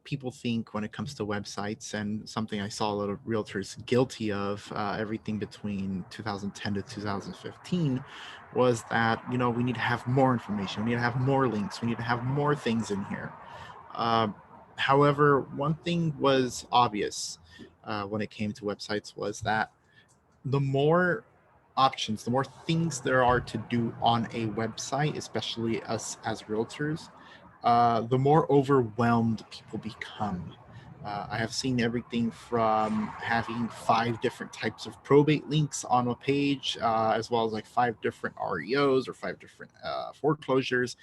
people think when it comes to websites, and something I saw a lot of realtors guilty of everything between 2010 to 2015, was that, we need to have more information. We need to have more links. We need to have more things in here. Um, However, one thing was obvious when it came to websites was that the more options, the more things there are to do on a website, especially us as realtors, the more overwhelmed people become. I have seen everything from having 5 different types of probate links on a page, as well as like 5 different REOs or 5 different foreclosures.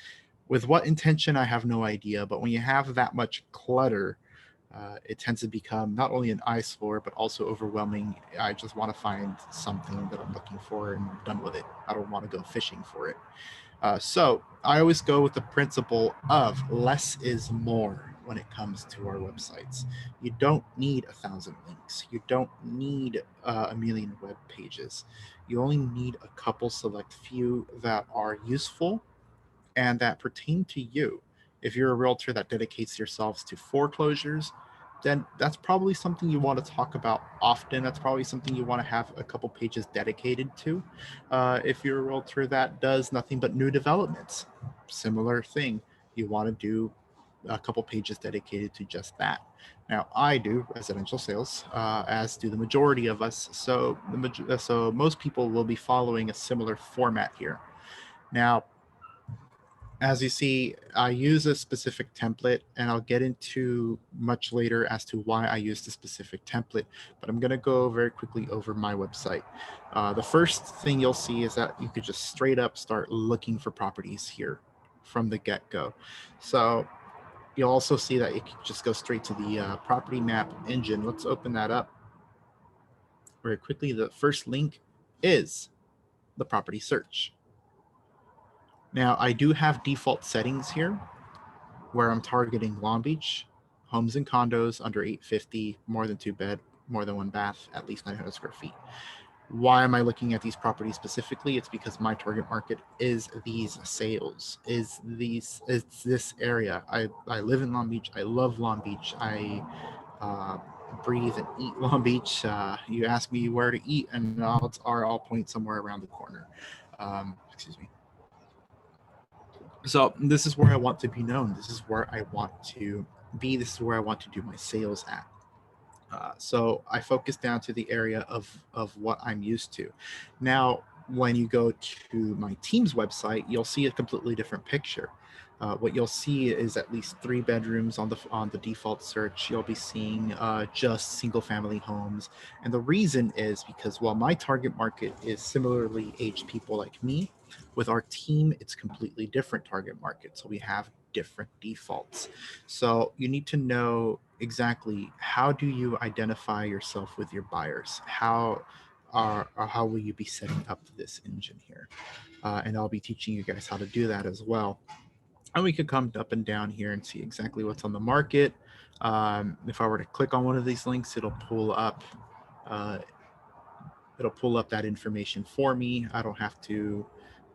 With what intention, I have no idea. But when you have that much clutter, it tends to become not only an eyesore, but also overwhelming. I just want to find something that I'm looking for and I'm done with it. I don't want to go fishing for it. So I always go with the principle of less is more when it comes to our websites. You don't need 1,000 links. You don't need a million web pages. You only need a couple select few that are useful and that pertain to you. If you're a realtor that dedicates yourselves to foreclosures, then that's probably something you want to talk about often. That's probably something you want to have a couple pages dedicated to. If you're a realtor that does nothing but new developments, similar thing. You want to do a couple pages dedicated to just that. Now, I do residential sales, as do the majority of us. So most people will be following a similar format here. Now, as you see, I use a specific template, and I'll get into much later as to why I use the specific template, but I'm going to go very quickly over my website. The first thing you'll see is that you could just straight up start looking for properties here from the get-go. So you'll also see that you can just go straight to the property map engine. Let's open that up very quickly. The first link is the property search. Now, I do have default settings here where I'm targeting Long Beach, homes and condos under 850, more than 2 bed, more than 1 bath, at least 900 square feet. Why am I looking at these properties specifically? It's because my target market is these sales, it's this area. I live in Long Beach. I love Long Beach. I uh, breathe and eat Long Beach. You ask me where to eat, and odds are I'll point somewhere around the corner. Excuse me. So this is where I want to be known. This is where I want to be. This is where I want to do my sales at. So I focus down to the area of what I'm used to. Now, when you go to my team's website, you'll see a completely different picture. What you'll see is at least 3 bedrooms on the default search. You'll be seeing just single family homes, and the reason is because while my target market is similarly aged people like me, with our team it's completely different target market. So we have different defaults. So you need to know exactly how do you identify yourself with your buyers. How will you be setting up this engine here? And I'll be teaching you guys how to do that as well. And we could come up and down here and see exactly what's on the market. If I were to click on one of these links, uh, it'll pull up that information for me.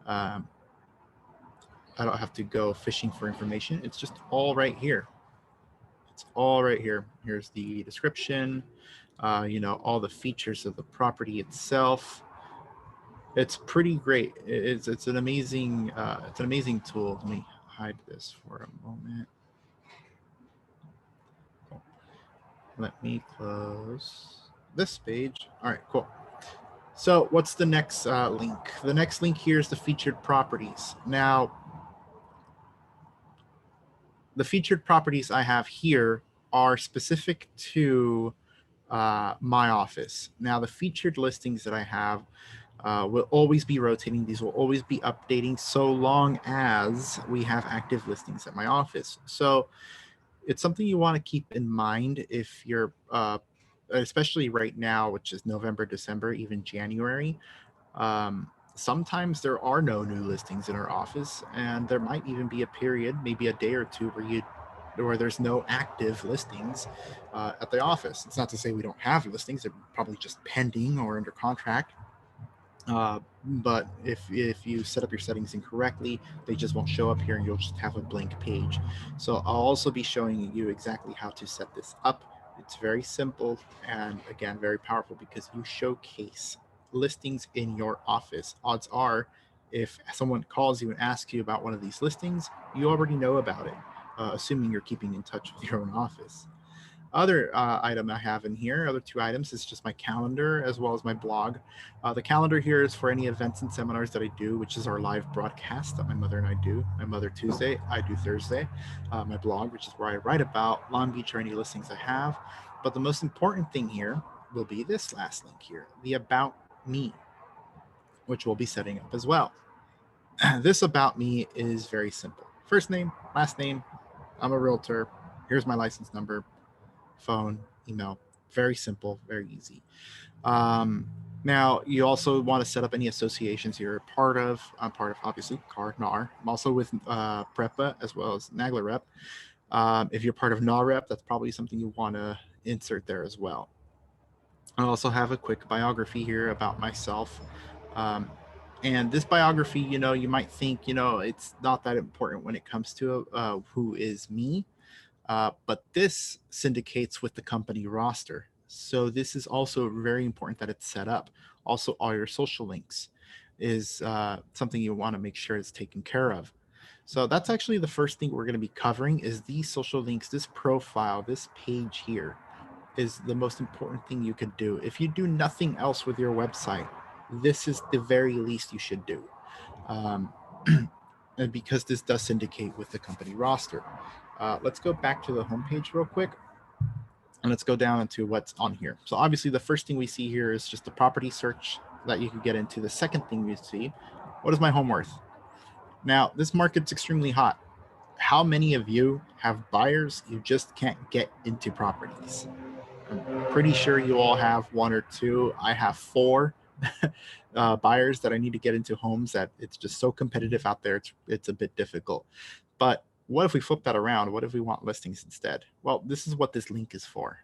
Um, I don't have to go fishing for information. It's just all right here. It's all right here. Here's the description, all the features of the property itself. It's pretty great. It's an amazing tool. Let me hide this for a moment. Cool. Let me close this page. All right, cool. So what's the next link? The next link here is the featured properties. Now, the featured properties I have here are specific to my office. Now, the featured listings that I have will always be rotating. These will always be updating so long as we have active listings at my office. So it's something you want to keep in mind if you're, especially right now, which is November, December, even January. Sometimes there are no new listings in our office, and there might even be a period, maybe a day or two, where there's no active listings at the office. It's not to say we don't have listings; they're probably just pending or under contract. But if you set up your settings incorrectly, they just won't show up here and you'll just have a blank page. So I'll also be showing you exactly how to set this up. It's very simple and again, very powerful because you showcase listings in your office. Odds are, if someone calls you and asks you about one of these listings, you already know about it, assuming you're keeping in touch with your own office. Other item I have in here, other two items, is just my calendar as well as my blog. The calendar here is for any events and seminars that I do, which is our live broadcast that my mother and I do. My mother Tuesday, I do Thursday. My blog, which is where I write about Long Beach or any listings I have. But the most important thing here will be this last link here, the About Me, which we'll be setting up as well. This About Me is very simple. First name, last name, I'm a realtor. Here's my license number, phone, email. Very simple, very easy. Um, Now, you also want to set up any associations you're a part of. I'm part of, obviously, CAR, NAR. I'm also with PREPA as well as NAGLA Rep. If you're part of NAR Rep, that's probably something you want to insert there as well. I also have a quick biography here about myself. Um, and this biography, you might think, it's not that important when it comes to who is me, but this syndicates with the company roster. So this is also very important that it's set up. Also, all your social links is something you want to make sure is taken care of. So that's actually the first thing we're going to be covering is these social links, this profile, this page here is the most important thing you could do. If you do nothing else with your website, this is the very least you should do. Um, and because this does syndicate with the company roster. Let's go back to the homepage real quick and let's go down into what's on here. So obviously the first thing we see here is just the property search that you could get into. The second thing we see, what is my home worth? Now, this market's extremely hot. How many of you have buyers you just can't get into properties? I'm pretty sure you all have one or two. I have four buyers that I need to get into homes that it's just so competitive out there. It's a bit difficult. But what if we flip that around? What if we want listings instead? Well, this is what this link is for.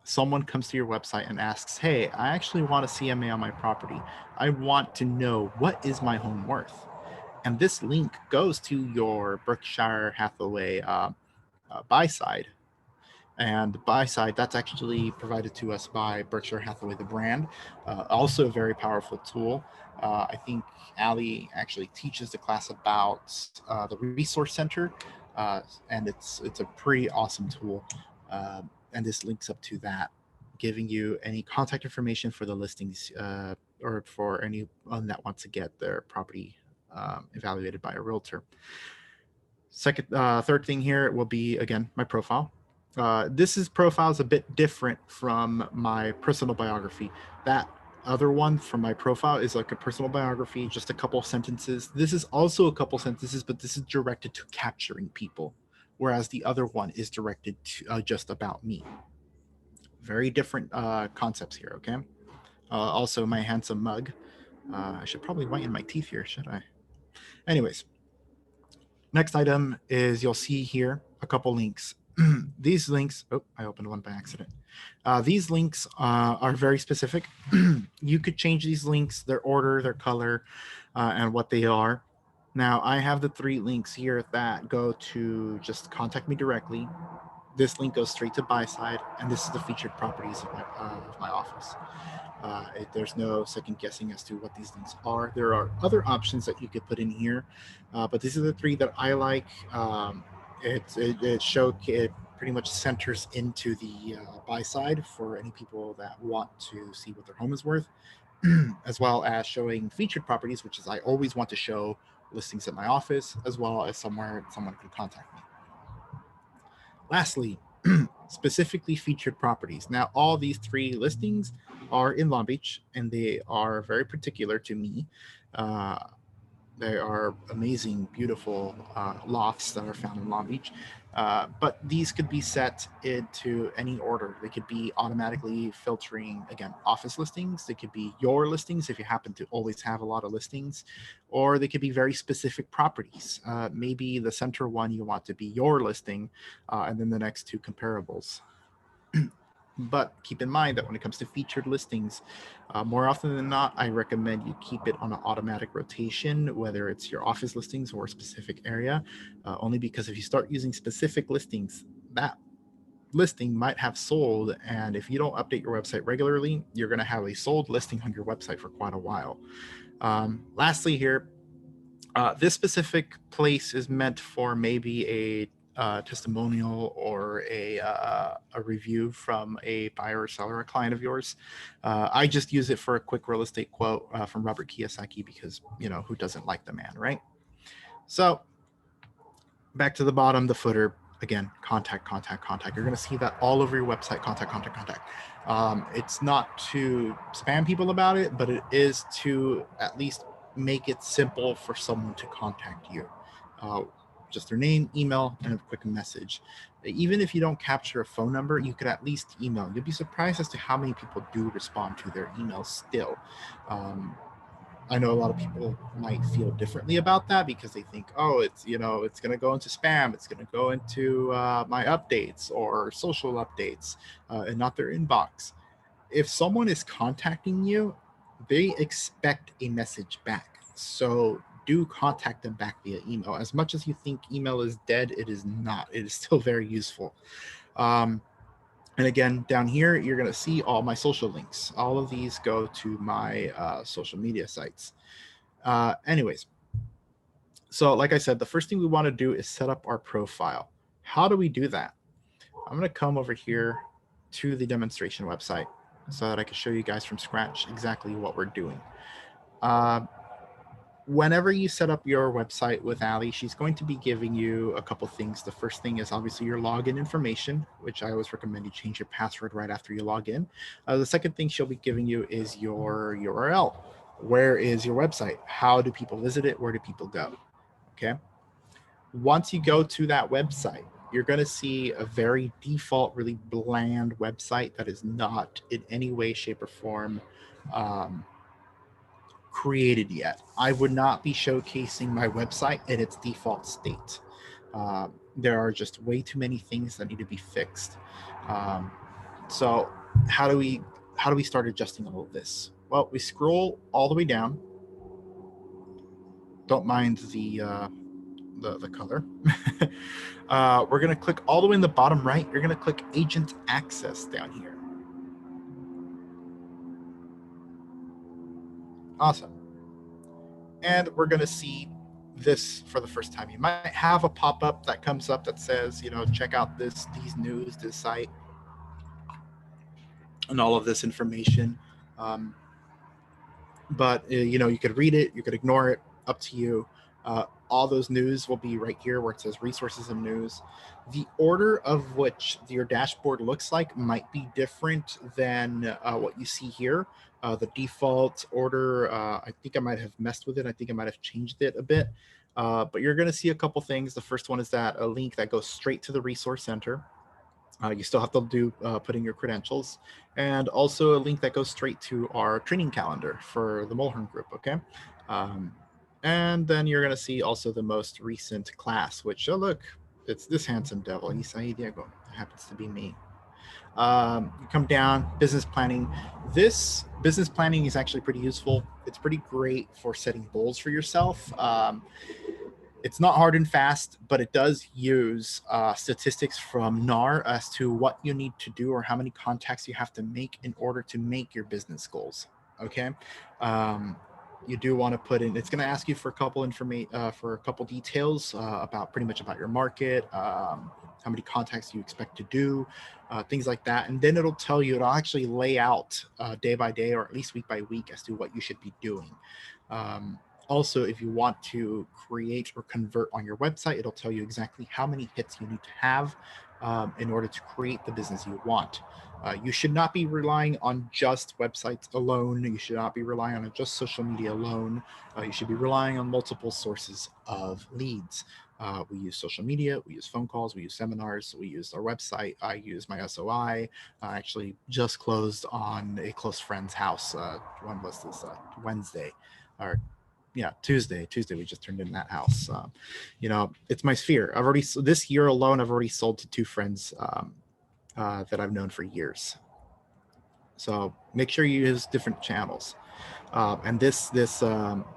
Someone comes to your website and asks, hey, I actually want a CMA on my property. I want to know what is my home worth. And this link goes to your Berkshire Hathaway buy side. And buy side, that's actually provided to us by Berkshire Hathaway, the brand. Also a very powerful tool. I think Ali actually teaches the class about the resource center, and it's a pretty awesome tool. And this links up to that, giving you any contact information for the listings or for anyone that wants to get their property evaluated by a realtor. Third thing here will be again my profile. Profile is a bit different from my personal biography. That other one from my profile is like a personal biography, just a couple sentences. This is also a couple sentences, but this is directed to capturing people, whereas the other one is directed to just about me. Very different concepts here. Okay. Also, my handsome mug. I should probably whiten my teeth here, should I? Anyways, next item is you'll see here a couple links. These links, oh, I opened one by accident. These links are very specific. You could change these links, their order, their color, and what they are. Now, I have the three links here that go to just contact me directly. This link goes straight to buy side, and this is the featured properties of my office. There's no second guessing as to what these links are. There are other options that you could put in here, but these are the three that I like. It pretty much centers into the buy side for any people that want to see what their home is worth, as well as showing featured properties, which is I always want to show listings at my office, as well as somewhere someone can contact me. Lastly, specifically featured properties. Now, all these three listings are in Long Beach, and they are very particular to me. Uh, they are amazing, beautiful lofts that are found in Long Beach. But these could be set into any order. They could be automatically filtering, again, office listings. They could be your listings if you happen to always have a lot of listings, or they could be very specific properties. Maybe the center one you want to be your listing, and then the next two comparables. But keep in mind that when it comes to featured listings, more often than not, I recommend you keep it on an automatic rotation, whether it's your office listings or a specific area, only because if you start using specific listings, that listing might have sold. And if you don't update your website regularly, you're going to have a sold listing on your website for quite a while. Lastly here, this specific place is meant for maybe a testimonial or a review from a buyer or seller, a client of yours. I just use it for a quick real estate quote from Robert Kiyosaki because, who doesn't like the man, right? So back to the bottom, the footer, again, contact, contact, contact. You're going to see that all over your website, contact, contact, contact. It's not to spam people about it, but it is to at least make it simple for someone to contact you. Just their name, email, and a quick message. Even if you don't capture a phone number, you could at least email. You'll be surprised as to how many people do respond to their emails still. I know a lot of people might feel differently about that because they think, oh, it's going to go into spam, it's going to go into my updates or social updates, and not their inbox. If someone is contacting you, they expect a message back. So do contact them back via email. As much as you think email is dead, it is not. It is still very useful. And again, down here, you're going to see all my social links. All of these go to my social media sites. Anyways, so like I said, the first thing we want to do is set up our profile. How do we do that? I'm going to come over here to the demonstration website so that I can show you guys from scratch exactly what we're doing. Whenever you set up your website with Ali, she's going to be giving you a couple things. The first thing is obviously your login information, which I always recommend you change your password right after you log in. The second thing she'll be giving you is your URL. Where is your website? How do people visit it? Where do people go? Okay. Once you go to that website, you're going to see a very default, really bland website that is not in any way, shape, or form created yet. I would not be showcasing my website in its default state. There are just way too many things that need to be fixed. So how do we start adjusting all of this? Well, we scroll all the way down. Don't mind the color. We're going to click all the way in the bottom right. You're going to click Agent Access down here. Awesome. And we're going to see this for the first time. You might have a pop-up that comes up that says, check out these news, this site, and all of this information. But you could read it, you could ignore it, up to you. All those news will be right here where it says resources and news. The order of which your dashboard looks like might be different than what you see here. The default order, I think I might have messed with it. I think I might have changed it a bit. But you're going to see a couple things. The first one is that a link that goes straight to the resource center. You still have to do put in your credentials, and also a link that goes straight to our training calendar for the Mulhern group. Okay. And then you're going to see also the most recent class, which, oh, look, it's this handsome devil, Isai Diego. It happens to be me. You come down, business planning. This business planning is actually pretty useful. It's pretty great for setting goals for yourself. It's not hard and fast, but it does use statistics from NAR as to what you need to do or how many contacts you have to make in order to make your business goals. Okay. You do want to put in, it's going to ask you for a couple details about pretty much about your market, how many contacts you expect to do, things like that. And then it'll tell you, it'll actually lay out day by day or at least week by week as to what you should be doing. Also, if you want to create or convert on your website, it'll tell you exactly how many hits you need to have in order to create the business you want. You should not be relying on just websites alone. You should not be relying on just social media alone. You should be relying on multiple sources of leads. We use social media, we use phone calls, we use seminars, we use our website. I use my SOI. I actually just closed on a close friend's house. When was this? Wednesday. Or Tuesday we just turned in that house. It's my sphere. This year alone, I've already sold to two friends that I've known for years. So make sure you use different channels. And this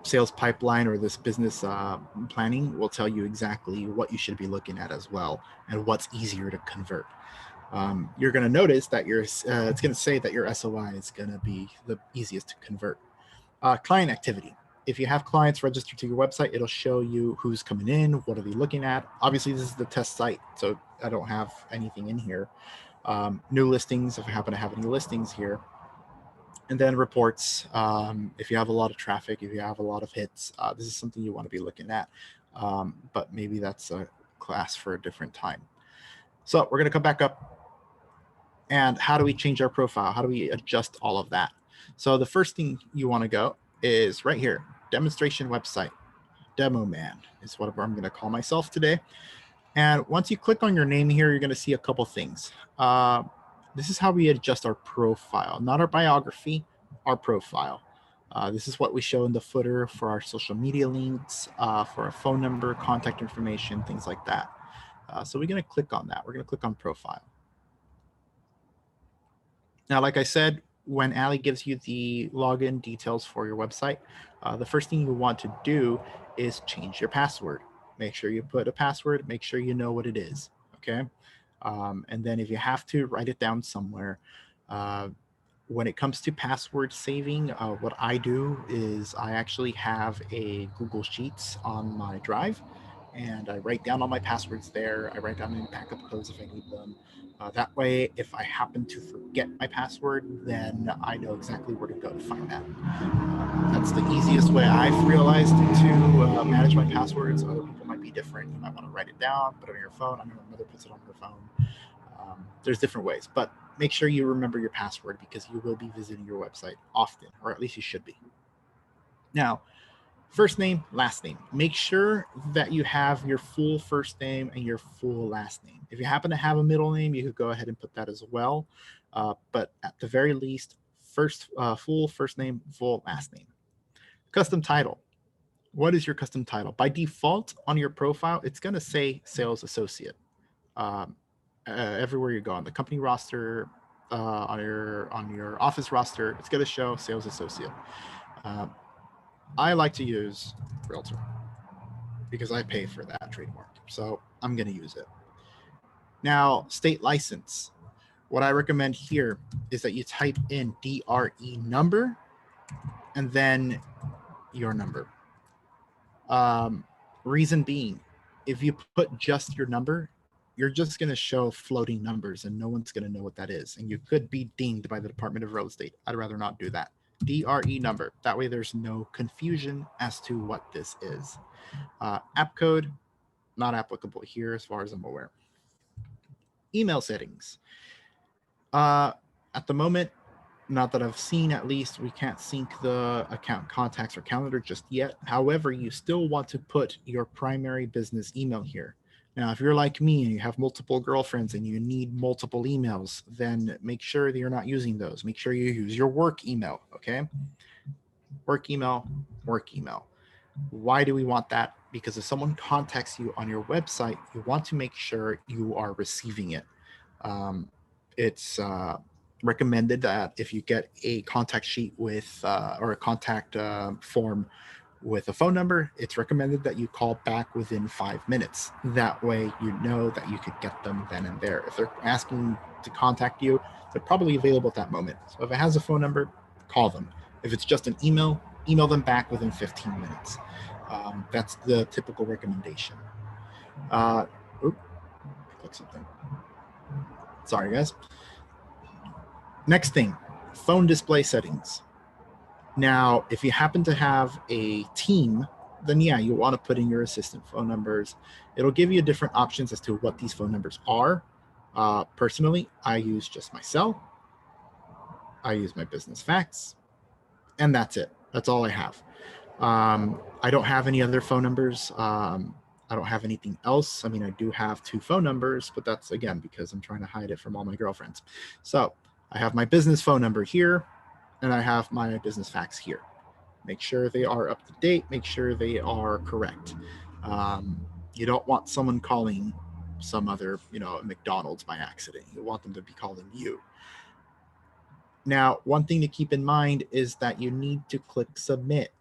sales pipeline or this business planning will tell you exactly what you should be looking at as well, and what's easier to convert. You're going to notice that it's going to say that your SOI is going to be the easiest to convert. Client activity. If you have clients registered to your website, it'll show you who's coming in, what are they looking at. Obviously, this is the test site, so I don't have anything in here. New listings, if I happen to have any listings here. And then reports. If you have a lot of traffic, if you have a lot of hits, this is something you want to be looking at. But maybe that's a class for a different time. So we're going to come back up. And how do we change our profile? How do we adjust all of that? So the first thing you want to go is right here, demonstration website. Demo man is what I'm going to call myself today. And once you click on your name here, you're going to see a couple things. This is how we adjust our profile, not our biography, our profile. This is what we show in the footer for our social media links, for our phone number, contact information, things like that. So we're going to click on that. We're going to click on profile. Now, like I said, when Ali gives you the login details for your website, the first thing you want to do is change your password. Make sure you put a password, make sure you know what it is, okay? And then if you have to, write it down somewhere. When it comes to password saving, what I do is I actually have a Google Sheets on my drive, and I write down all my passwords there. I write down any backup codes if I need them. That way, if I happen to forget my password, then I know exactly where to go to find that. That's the easiest way I've realized to manage my passwords. Other people might be different. You might want to write it down, put it on your phone. I know my mother puts it on her phone. There's different ways, but make sure you remember your password because you will be visiting your website often, or at least you should be. Now, first name, last name. Make sure that you have your full first name and your full last name. If you happen to have a middle name, you could go ahead and put that as well. But at the very least, full first name, full last name. Custom title. What is your custom title? By default on your profile, it's going to say sales associate. Everywhere you go on the company roster, on your office roster, it's going to show sales associate. I like to use realtor because I pay for that trademark, so I'm going to use it. Now, state license. What I recommend here is that you type in DRE number and then your number. Reason being, if you put just your number, you're just going to show floating numbers and no one's going to know what that is. And you could be dinged by the Department of Real Estate. I'd rather not do that. DRE number. That way there's no confusion as to what this is. App code, not applicable here as far as I'm aware. Email settings. At the moment, not that I've seen, at least, we can't sync the account contacts or calendar just yet. However, you still want to put your primary business email here. Now, if you're like me and you have multiple girlfriends and you need multiple emails, then make sure that you're not using those. Make sure you use your work email, okay? Work email, work email. Why do we want that? Because if someone contacts you on your website, you want to make sure you are receiving it. It's recommended that if you get a contact sheet with or a contact form with a phone number, it's recommended that you call back within 5 minutes. That way you know that you could get them then and there. If they're asking to contact you, they're probably available at that moment. So if it has a phone number, call them. If it's just an email them back within 15 minutes. That's the typical recommendation. Click something. Sorry, guys. Next thing, phone display settings. Now, if you happen to have a team, then yeah, you want to put in your assistant phone numbers. It'll give you different options as to what these phone numbers are. Personally, I use just my cell. I use my business fax, and that's it. That's all I have. I don't have any other phone numbers. I don't have anything else. I mean, I do have 2 phone numbers, but that's, again, because I'm trying to hide it from all my girlfriends. So I have my business phone number here, and I have my business fax here. Make sure they are up to date. Make sure they are correct. You don't want someone calling some other, McDonald's by accident. You want them to be calling you. Now, one thing to keep in mind is that you need to click submit.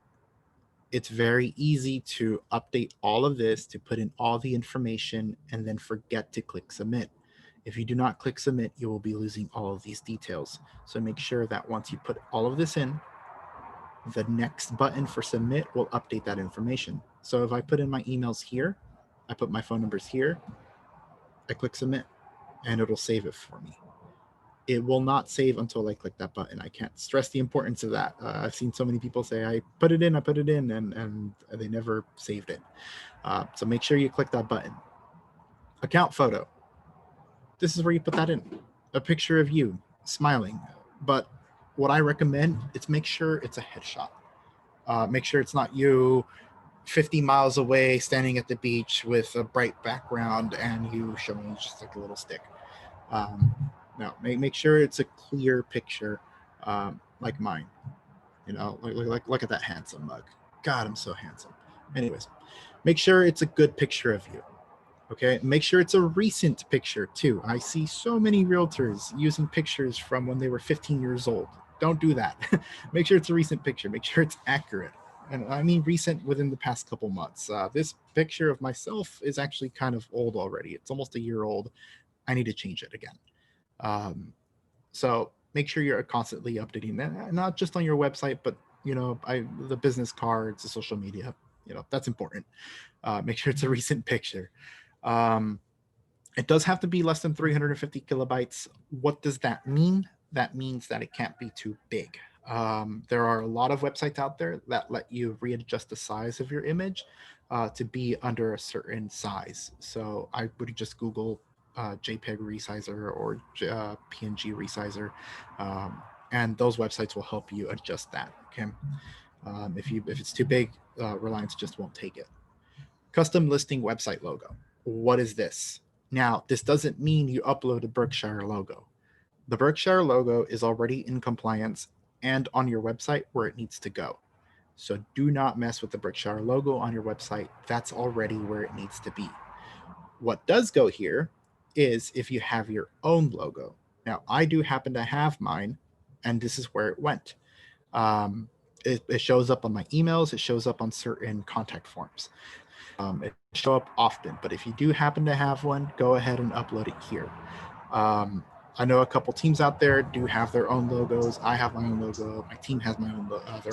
It's very easy to update all of this, to put in all the information, and then forget to click submit. If you do not click submit, you will be losing all of these details. So make sure that once you put all of this in, the next button for submit will update that information. So if I put in my emails here, I put my phone numbers here, I click submit, and it'll save it for me. It will not save until I click that button. I can't stress the importance of that. I've seen so many people say, I put it in, and they never saved it. So make sure you click that button. Account photo. This is where you put that in. A picture of you smiling. But what I recommend is make sure it's a headshot. Make sure it's not you 50 miles away standing at the beach with a bright background and you showing just like a little stick. No, make sure it's a clear picture, like mine. You know, look at that handsome mug. God, I'm so handsome. Anyways, make sure it's a good picture of you. Okay, make sure it's a recent picture too. I see so many realtors using pictures from when they were 15 years old. Don't do that. Make sure it's a recent picture. Make sure it's accurate. And I mean recent within the past couple months. This picture of myself is actually kind of old already. It's almost a year old. I need to change it again. So make sure you're constantly updating that, not just on your website, but you know, the business cards, the social media. You know, that's important. Make sure it's a recent picture. It does have to be less than 350 kilobytes. What does that mean? That means that it can't be too big. There are a lot of websites out there that let you readjust the size of your image to be under a certain size. So I would just Google JPEG resizer or PNG resizer, and those websites will help you adjust that. Okay, if it's too big, Reliance just won't take it. Custom listing website logo. What is this? Now, this doesn't mean you upload a Berkshire logo. The Berkshire logo is already in compliance and on your website where it needs to go. So do not mess with the Berkshire logo on your website. That's already where it needs to be. What does go here is if you have your own logo. Now, I do happen to have mine, and this is where it went. It shows up on my emails. It shows up on certain contact forms. It show up often, but if you do happen to have one, go ahead and upload it here. I know a couple teams out there do have their own logos. I have my own logo. My team has their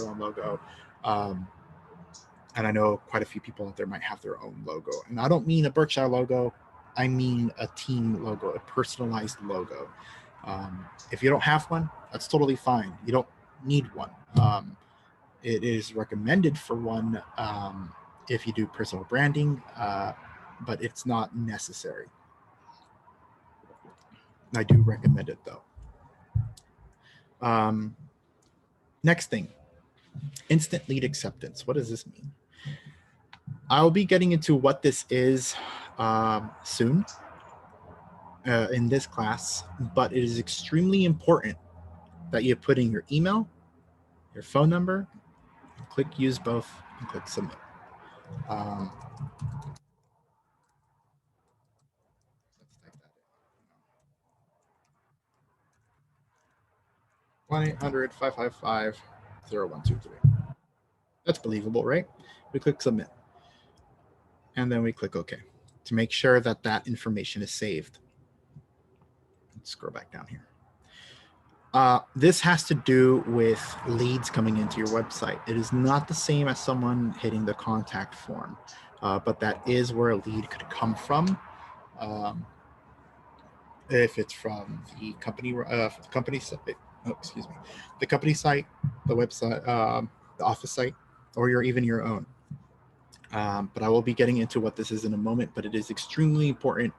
own logo. And I know quite a few people out there might have their own logo. And I don't mean a Berkshire logo. I mean a team logo, a personalized logo. If you don't have one, that's totally fine. You don't need one. It is recommended for one if you do personal branding, but it's not necessary. I do recommend it though. Next thing, instant lead acceptance. What does this mean? I'll be getting into what this is soon in this class, but it is extremely important that you put in your email, your phone number, click use both, and click submit. 1-800-555-0123. That's believable, right? We click submit. And then we click OK to make sure that that information is saved. Let's scroll back down here. This has to do with leads coming into your website. It is not the same as someone hitting the contact form, but that is where a lead could come from. If it's from the company site, the company site, the website, the office site, or even your own. But I will be getting into what this is in a moment, but it is extremely important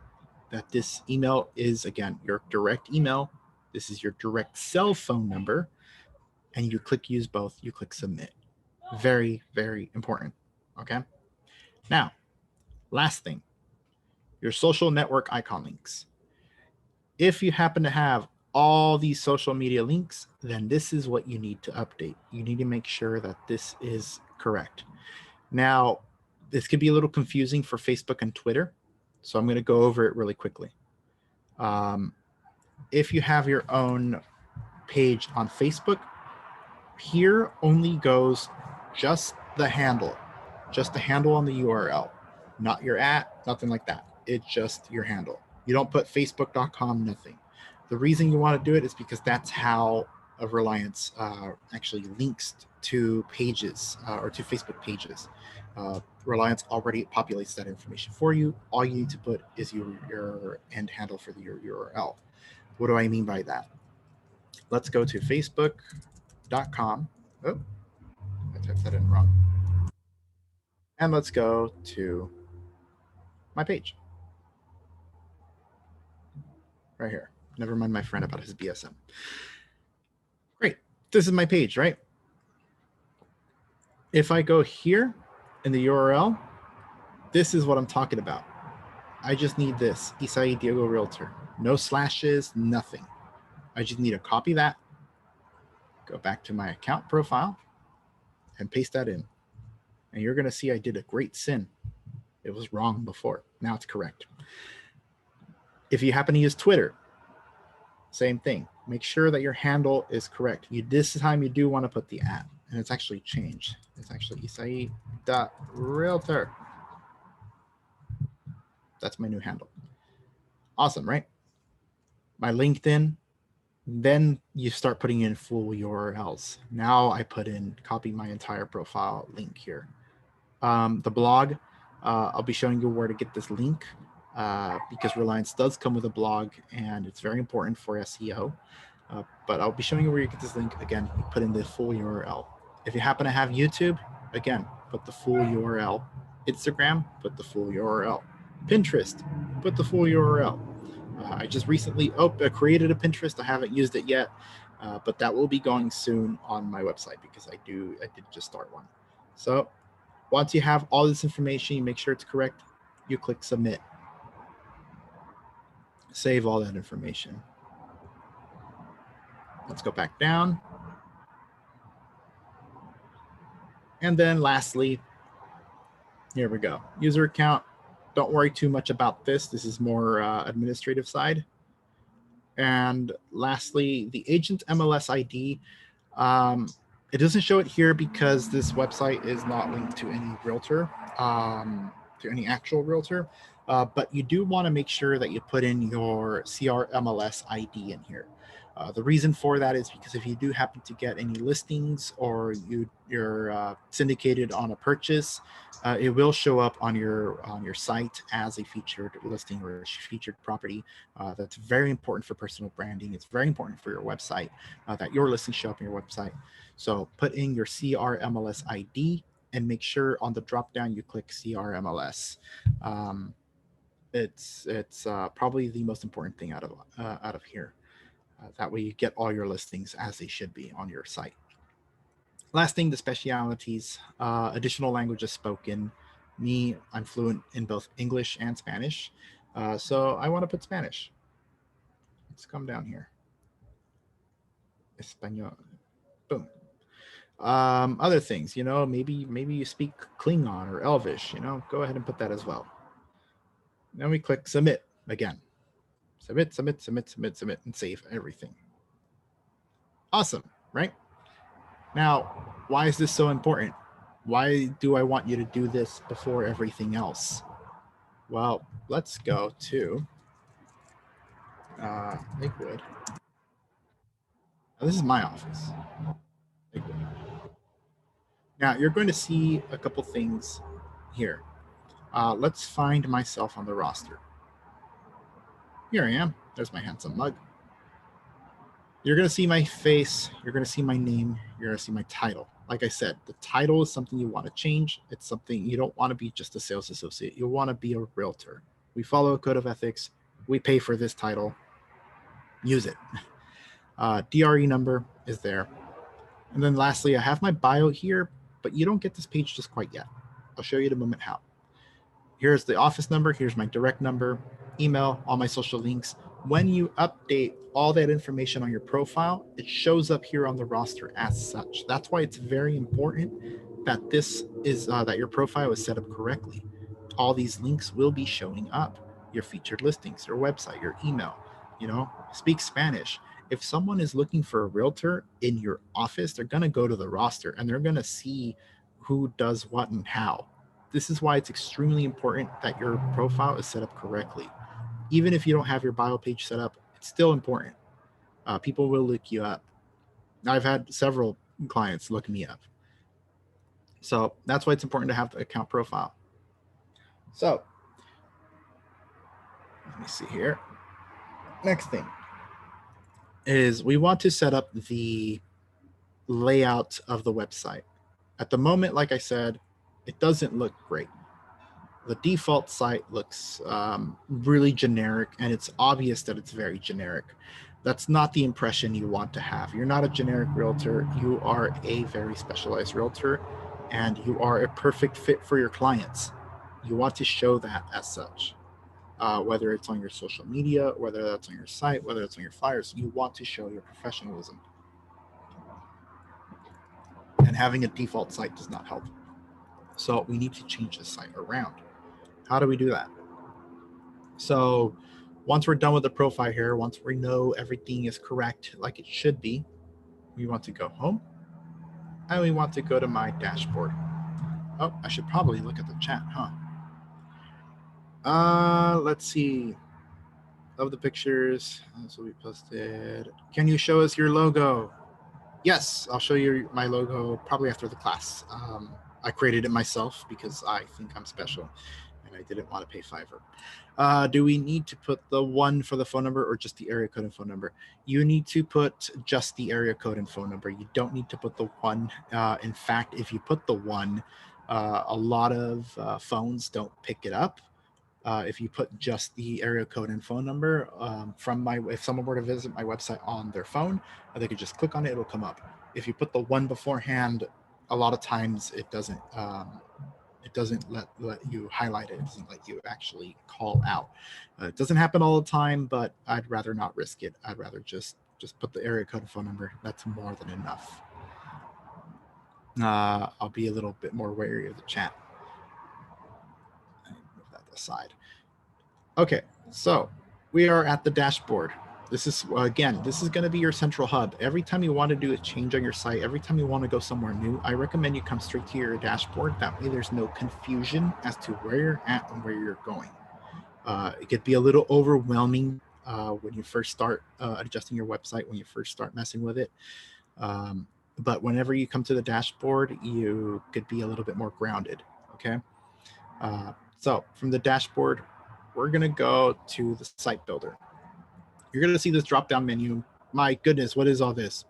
that this email is, again, your direct email. This is your direct cell phone number, and you click use both, you click submit. Very, very important, okay? Now, last thing, your social network icon links. If you happen to have all these social media links, then this is what you need to update. You need to make sure that this is correct. Now, this could be a little confusing for Facebook and Twitter, so I'm going to go over it really quickly. If you have your own page on Facebook, here only goes just the handle on the URL, not your @ nothing like that. It's just your handle. You don't put facebook.com, nothing. The reason you want to do it is because that's how a Reliance actually links to pages or to Facebook pages. Reliance already populates that information for you. All you need to put is your end handle for your URL. What do I mean by that? Let's go to facebook.com. Oh, I typed that in wrong. And let's go to my page. Right here. Never mind my friend about his BSM. Great. This is my page, right? If I go here in the URL, this is what I'm talking about. I just need this, Isai Diego Realtor. No slashes, nothing. I just need to copy that, go back to my account profile, and paste that in. And you're going to see I did a great sin. It was wrong before. Now it's correct. If you happen to use Twitter, same thing. Make sure that your handle is correct. This time you do want to put the @ and it's actually changed. It's actually Isai.realtor. That's my new handle. Awesome, right? My LinkedIn, then you start putting in full URLs. Now I copy my entire profile link here. The blog, I'll be showing you where to get this link because Reliance does come with a blog and it's very important for SEO. But I'll be showing you where you get this link. Again, you put in the full URL. If you happen to have YouTube, again, put the full URL. Instagram, put the full URL. Pinterest, put the full URL. I just recently created a Pinterest. I haven't used it yet, but that will be going soon on my website because I did just start one. So once you have all this information, you make sure it's correct, you click submit. Save all that information. Let's go back down. And then lastly, here we go. User account. Don't worry too much about this. This is more administrative side. And lastly, the agent MLS ID. It doesn't show it here because this website is not linked to any realtor, to any actual realtor. But you do want to make sure that you put in your CRMLS ID in here. The reason for that is because if you do happen to get any listings or you're syndicated on a purchase, it will show up on your site as a featured listing or a featured property. That's very important for personal branding. It's very important for your website that your listings show up on your website. So put in your CRMLS ID and make sure on the drop down you click CRMLS. It's probably the most important thing out of here. That way you get all your listings as they should be on your site. Last thing, the specialities, additional languages spoken. Me, I'm fluent in both English and Spanish. So I want to put Spanish. Let's come down here. Español. Boom. Other things, maybe you speak Klingon or Elvish, go ahead and put that as well. Then we click submit again. Submit, submit, submit, submit, submit, and save everything. Awesome, right? Now, why is this so important? Why do I want you to do this before everything else? Well, let's go to Lakewood. Now, this is my office. Lakewood. Now, you're going to see a couple things here. Let's find myself on the roster. Here I am. There's my handsome mug. You're going to see my face. You're going to see my name. You're going to see my title. Like I said, the title is something you want to change. It's something you don't want to be just a sales associate. You want to be a realtor. We follow a code of ethics. We pay for this title. Use it. DRE number is there. And then lastly, I have my bio here, but you don't get this page just quite yet. I'll show you in a moment how. Here's the office number. Here's my direct number, email, all my social links. When you update all that information on your profile, it shows up here on the roster as such. That's why it's very important that this is that your profile is set up correctly. All these links will be showing up. Your featured listings, your website, your email, speak Spanish. If someone is looking for a realtor in your office, they're going to go to the roster and they're going to see who does what and how. This is why it's extremely important that your profile is set up correctly. Even if you don't have your bio page set up, it's still important. People will look you up. I've had several clients look me up. So that's why it's important to have the account profile. So let me see here. Next thing is we want to set up the layout of the website. At the moment, like I said, it doesn't look great. The default site looks really generic, and it's obvious that it's very generic. That's not the impression you want to have. You're not a generic realtor. You are a very specialized realtor, and you are a perfect fit for your clients. You want to show that as such. Whether it's on your social media, whether that's on your site, whether it's on your flyers, you want to show your professionalism. And having a default site does not help. So we need to change the site around. How do we do that? So once we're done with the profile here, once we know everything is correct like it should be, we want to go home and we want to go to my dashboard. Oh, I should probably look at the chat, huh? Let's see. Love the pictures. That's what we posted. Can you show us your logo? Yes, I'll show you my logo probably after the class. I created it myself because I think I'm special and I didn't want to pay Fiverr. Do we need to put the 1 for the phone number or just the area code and phone number? You need to put just the area code and phone number. You don't need to put the 1. In fact, if you put the 1, a lot of phones don't pick it up. If you put just the area code and phone number if someone were to visit my website on their phone, they could just click on it, it'll come up. If you put the 1 beforehand, a lot of times it doesn't let you highlight it. It doesn't let you actually call out. It doesn't happen all the time, but I'd rather not risk it. I'd rather just put the area code and phone number. That's more than enough. I'll be a little bit more wary of the chat. Move that aside. Okay, so we are at the dashboard. This is going to be your central hub. Every time you want to do a change on your site, every time you want to go somewhere new, I recommend you come straight to your dashboard. That way there's no confusion as to where you're at and where you're going. It could be a little overwhelming when you first start adjusting your website, when you first start messing with it. But whenever you come to the dashboard, you could be a little bit more grounded, okay? So from the dashboard, we're going to go to the site builder. You're going to see this drop-down menu. My goodness, what is all this?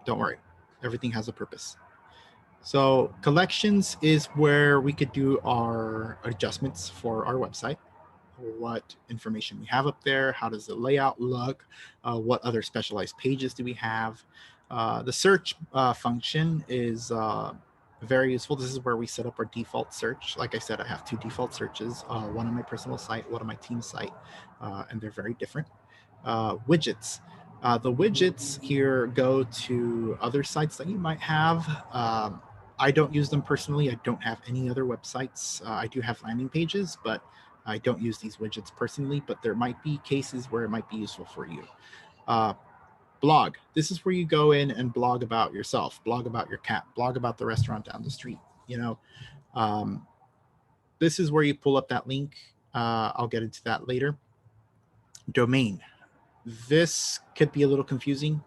Don't worry. Everything has a purpose. So collections is where we could do our adjustments for our website. What information we have up there, how does the layout look, what other specialized pages do we have. The search function is very useful. This is where we set up our default search. Like I said, I have 2 default searches, one on my personal site, one on my team site, and they're very different. Widgets. The widgets here go to other sites that you might have. I don't use them personally. I don't have any other websites. I do have landing pages, but I don't use these widgets personally, but there might be cases where it might be useful for you. Blog. This is where you go in and blog about yourself, blog about your cat, blog about the restaurant down the street. This is where you pull up that link. I'll get into that later. Domain. This could be a little confusing.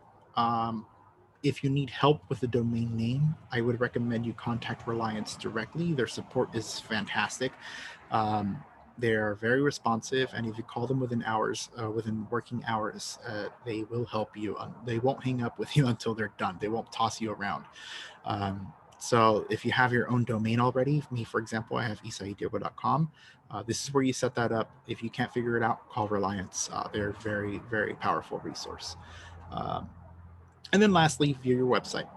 If you need help with the domain name, I would recommend you contact Reliance directly. Their support is fantastic. They're very responsive, and if you call them within working hours, they will help you. They won't hang up with you until they're done. They won't toss you around. So if you have your own domain already, me, for example, I have isaidiego.com. This is where you set that up. If you can't figure it out, call Reliance. They're a very, very powerful resource. And then lastly, view your website.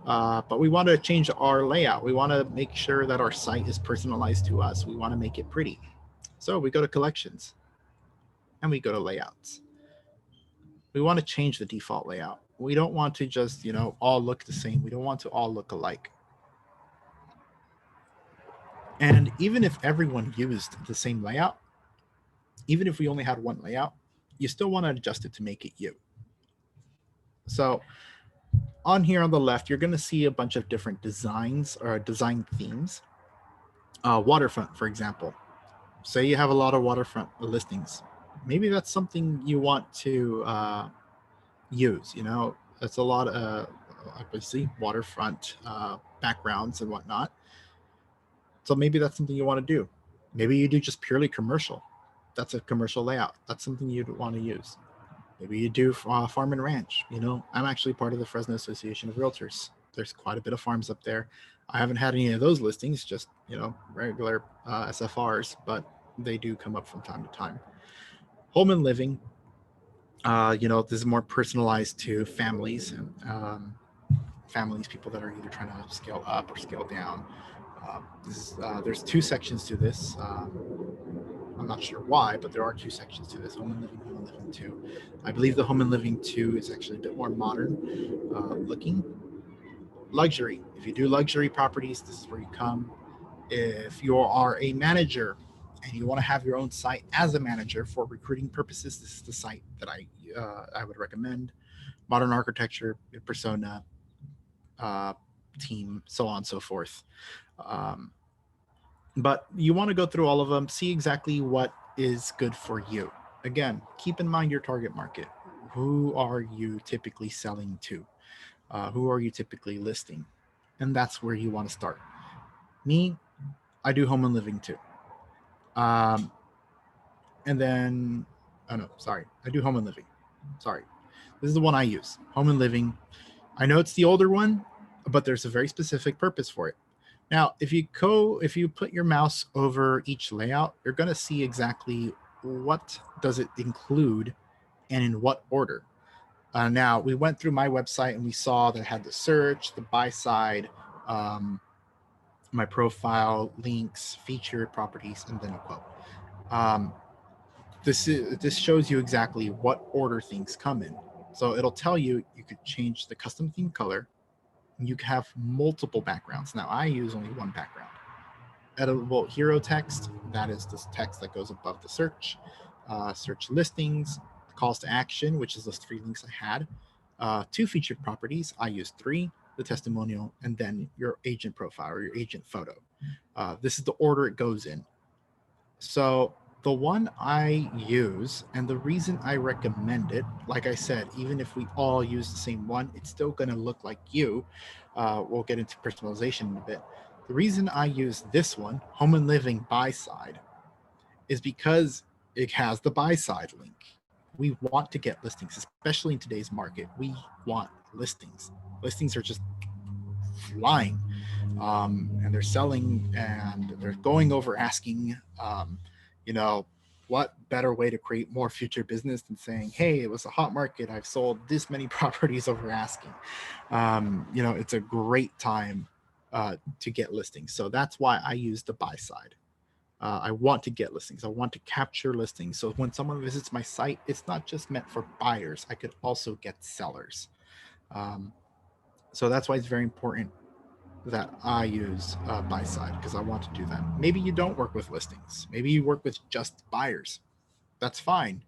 But we want to change our layout. We want to make sure that our site is personalized to us. We want to make it pretty. So we go to collections and we go to layouts. We want to change the default layout. We don't want to just, all look the same. We don't want to all look alike. And even if everyone used the same layout, even if we only had one layout, you still want to adjust it to make it you. So on here on the left, you're going to see a bunch of different designs or design themes. Waterfront, for example. Say you have a lot of waterfront listings. Maybe that's something you want to use. You know, it's a lot of obviously waterfront backgrounds and whatnot. So maybe that's something you want to do. Maybe you do just purely commercial. That's a commercial layout. That's something you'd want to use. Maybe you do farm and ranch. You know, I'm actually part of the Fresno Association of Realtors. There's quite a bit of farms up there. I haven't had any of those listings, just, you know, regular SFRs, but they do come up from time to time. Home and living, you know, this is more personalized to families and families, people that are either trying to scale up or scale down. There's two sections to this. I'm not sure why, but there are two sections to this: home and living, home and living 2. I believe the home and living 2 is actually a bit more modern looking. Luxury. If you do luxury properties, this is where you come. If you are a manager and you want to have your own site as a manager for recruiting purposes, this is the site that I would recommend. Modern architecture, persona, team, so on and so forth. But you want to go through all of them, see exactly what is good for you. Again, keep in mind your target market. Who are you typically selling to? Who are you typically listing? And that's where you want to start. Me, I do home and living too. And then, oh no, sorry, I do home and living. Sorry. This is the one I use, home and living. I know it's the older one, but there's a very specific purpose for it. Now, if you put your mouse over each layout, you're going to see exactly what does it include and in what order. Now, we went through my website and we saw that it had the search, the buy side, my profile, links, featured properties, and then a quote. This shows you exactly what order things come in. So it'll tell you could change the custom theme color. You can have multiple backgrounds. Now, I use only one background. Editable hero text, that is this text that goes above the search. Search listings, calls to action, which is those 3 links I had. 2 featured properties, I use 3, the testimonial, and then your agent profile or your agent photo. This is the order it goes in. So the one I use, and the reason I recommend it, like I said, even if we all use the same one, it's still going to look like you. We'll get into personalization in a bit. The reason I use this one, home and living buy side, is because it has the buy side link. We want to get listings, especially in today's market. We want listings. Listings are just flying, and they're selling and they're going over asking. You know, what better way to create more future business than saying, hey, it was a hot market, I've sold this many properties over asking. You know, it's a great time to get listings. So that's why I use the buy side. I want to get listings. I want to capture listings. So when someone visits my site, it's not just meant for buyers. I could also get sellers. So that's why it's very important that I use buy side, because I want to do that. Maybe you don't work with listings. Maybe you work with just buyers. That's fine.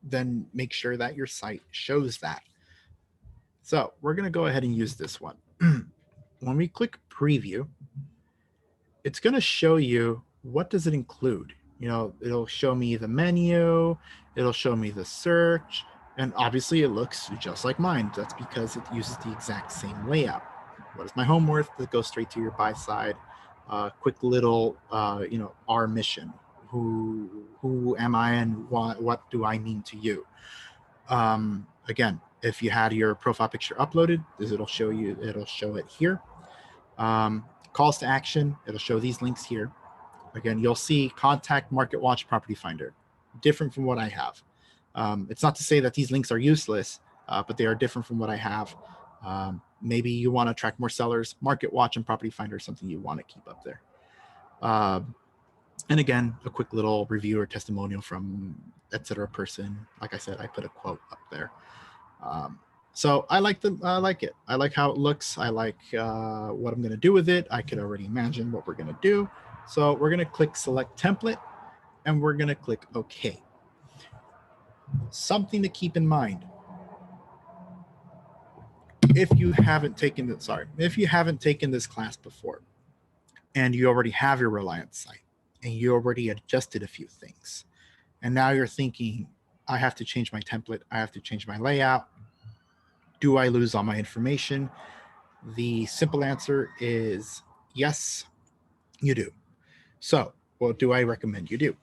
Then make sure that your site shows that. So we're going to go ahead and use this one. When we click preview, it's going to show you what does it include. You know, it'll show me the menu, it'll show me the search, and obviously it looks just like mine. That's because it uses the exact same layout. What is my home worth? That goes straight to your buy side. Quick little, you know, our mission. Who am I and what do I mean to you? Again, if you had your profile picture uploaded, it'll show it here. Calls to action, it'll show these links here. Again, you'll see contact Market Watch Property Finder, different from what I have. It's not to say that these links are useless, but they are different from what I have. Maybe you want to attract more sellers. Market Watch and Property Finder is something you want to keep up there. And again, a quick little review or testimonial from etc. person. Like I said, I put a quote up there. So I like it. I like how it looks. I like what I'm going to do with it. I could already imagine what we're going to do. So we're going to click select template and we're going to click OK. Something to keep in mind. if you haven't taken this class before and you already have your Reliance site and you already adjusted a few things, and now you're thinking, I have to change my template, I have to change my layout, do I lose all my information? The simple answer is yes, you do. So what do I recommend you do?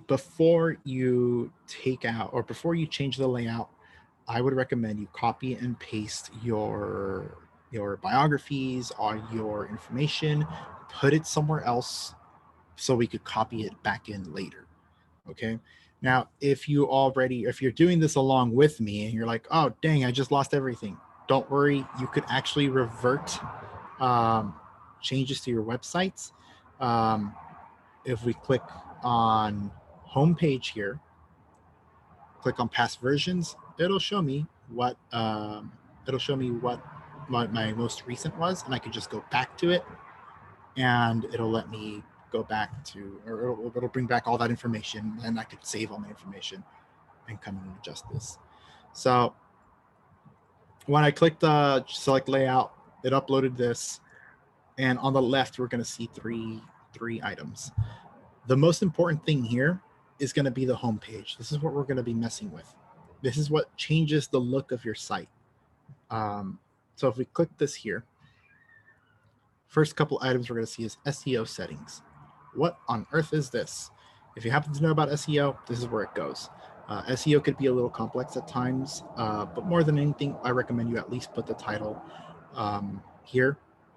Before you change the layout, I would recommend you copy and paste your biographies or your information, put it somewhere else so we could copy it back in later. Okay. Now, if you're doing this along with me and you're like, oh, dang, I just lost everything. Don't worry. You could actually revert changes to your websites. If we click on homepage here, click on past versions, it'll show me what my most recent was, and I can just go back to it, and it'll let me go back to, or it'll bring back all that information, and I could save all my information and come in and adjust this. So when I clicked select layout, it uploaded this, and on the left we're going to see three items. The most important thing here is going to be the home page. This is what we're going to be messing with. This is what changes the look of your site. So if we click this here, first couple items we're going to see is SEO settings. What on earth is this? If you happen to know about SEO, this is where it goes. SEO could be a little complex at times, but more than anything, I recommend you at least put the title here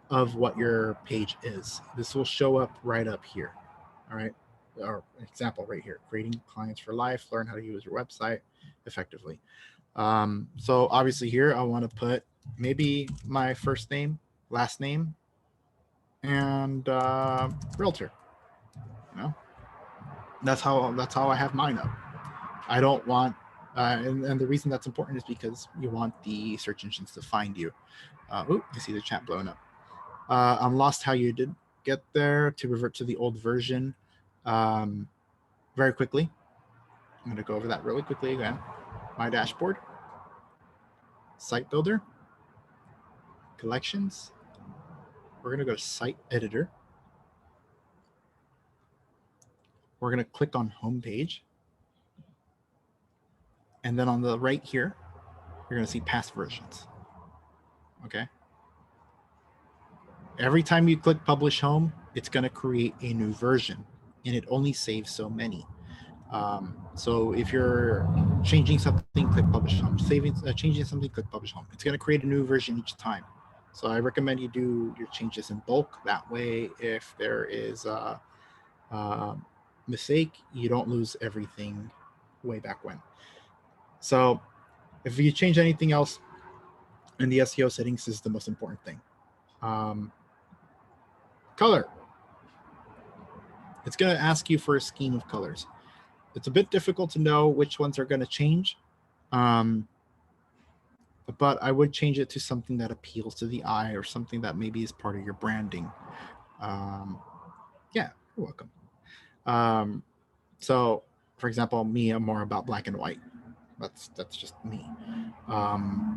of what your page is. This will show up right up here. All right. Or example right here, creating clients for life, learn how to use your website effectively. So obviously here I want to put maybe my first name, last name, and realtor. You know, that's how I have mine up. I don't want, and the reason that's important is because you want the search engines to find you. I see the chat blowing up. I'm lost how you did get there. To revert to the old version. Very quickly, I'm going to go over that really quickly again. My dashboard, site builder, collections. We're going to go to site editor. We're going to click on homepage. And then on the right here, you're going to see past versions. Okay. Every time you click publish home, it's going to create a new version, and it only saves so many. So if you're changing something, click publish home. Changing something, click publish home. It's going to create a new version each time. So I recommend you do your changes in bulk. That way, if there is a mistake, you don't lose everything way back when. So if you change anything else in the SEO settings, this is the most important thing. Color. It's going to ask you for a scheme of colors. It's a bit difficult to know which ones are going to change, but I would change it to something that appeals to the eye or something that maybe is part of your branding. Yeah, you're welcome. So, for example, me, I'm more about black and white. That's just me.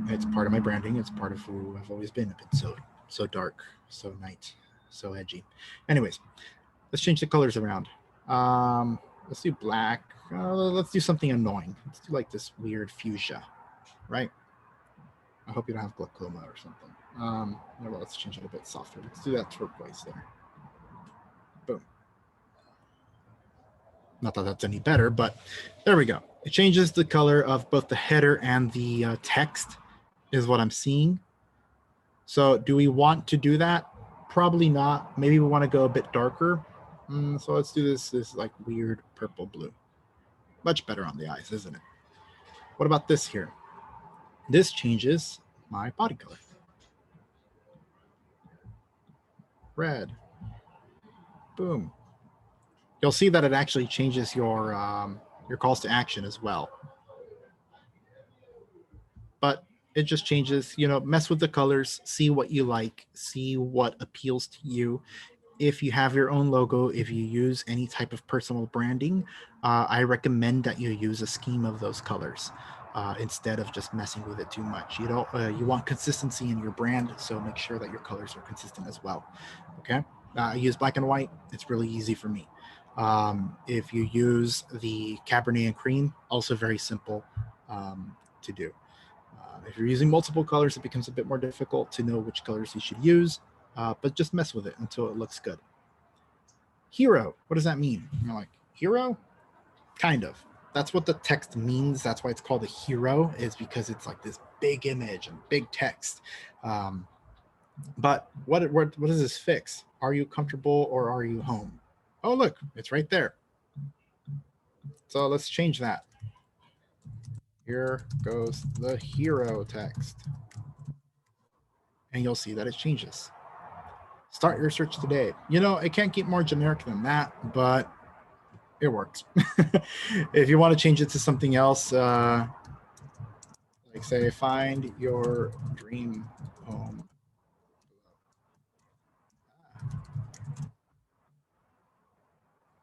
It's part of my branding. It's part of who I've always been. I've been so dark, so night, so edgy. Anyways, let's change the colors around. Let's do black. Let's do something annoying. Let's do like this weird fuchsia, right? I hope you don't have glaucoma or something. Well, let's change it a bit softer. Let's do that turquoise there. Boom. Not that that's any better, but there we go. It changes the color of both the header and the text is what I'm seeing. So do we want to do that? Probably not. Maybe we want to go a bit darker. So let's do this like weird purple blue. Much better on the eyes, isn't it? What about this here? This changes my body color. Red. Boom. You'll see that it actually changes your calls to action as well. But it just changes, mess with the colors, see what you like, see what appeals to you. If you have your own logo, if you use any type of personal branding, I recommend that you use a scheme of those colors. instead of just messing with it too much. You don't you want consistency in your brand, so make sure that your colors are consistent as well. Okay, I use black and white. It's really easy for me. If you use the Cabernet and cream, also very simple to do. If you're using multiple colors, it becomes a bit more difficult to know which colors you should use, but just mess with it until it looks good. Hero, what does that mean? You're like, hero? Kind of. That's what the text means. That's why it's called a hero, is because it's like this big image and big text. But what does this fix? Are you comfortable or are you home? Oh, look, it's right there. So let's change that. Here goes the hero text. And you'll see that it changes. Start your search today. You know, it can't get more generic than that, but it works. If you want to change it to something else, like say, find your dream home.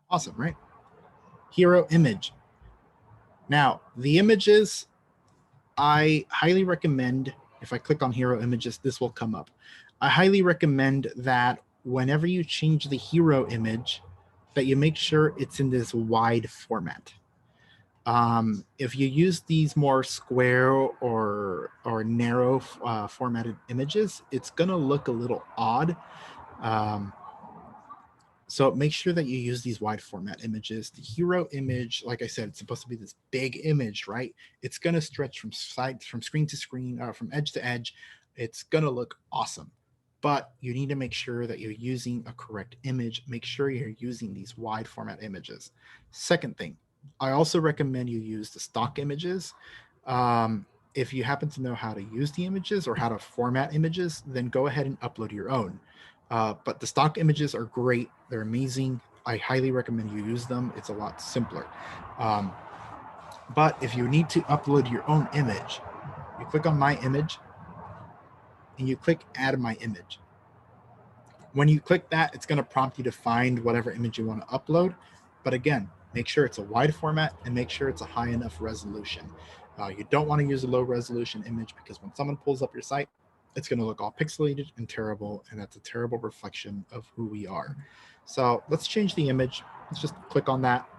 Awesome, right? Hero image. Now, the images, I highly recommend, if I click on hero images, this will come up. I highly recommend that whenever you change the hero image, that you make sure it's in this wide format. If you use these more square or narrow formatted images, it's gonna look a little odd. So make sure that you use these wide format images. The hero image, like I said, it's supposed to be this big image, right? It's gonna stretch from screen to screen, from edge to edge. It's gonna look awesome. But you need to make sure that you're using a correct image. Make sure you're using these wide format images. Second thing, I also recommend you use the stock images. If you happen to know how to use the images or how to format images, then go ahead and upload your own. But the stock images are great. They're amazing. I highly recommend you use them. It's a lot simpler. But if you need to upload your own image, you click on my image and you click add my image. When you click that, it's going to prompt you to find whatever image you want to upload. But again, make sure it's a wide format and make sure it's a high enough resolution. You don't want to use a low resolution image because when someone pulls up your site, it's going to look all pixelated and terrible, and that's a terrible reflection of who we are. So let's change the image. Let's just click on that.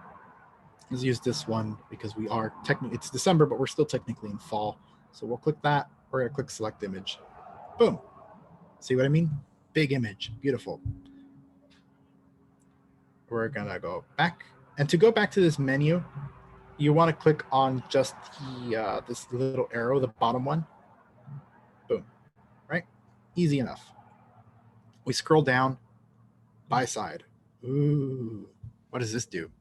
Let's use this one because we are technically, it's December, but we're still technically in fall. So we'll click that. We're going to click select image. Boom. See what I mean? Big image. Beautiful. We're going to go back. And to go back to this menu, you want to click on just the this little arrow, the bottom one. Boom. Right? Easy enough. We scroll down, buy side. Ooh, what does this do?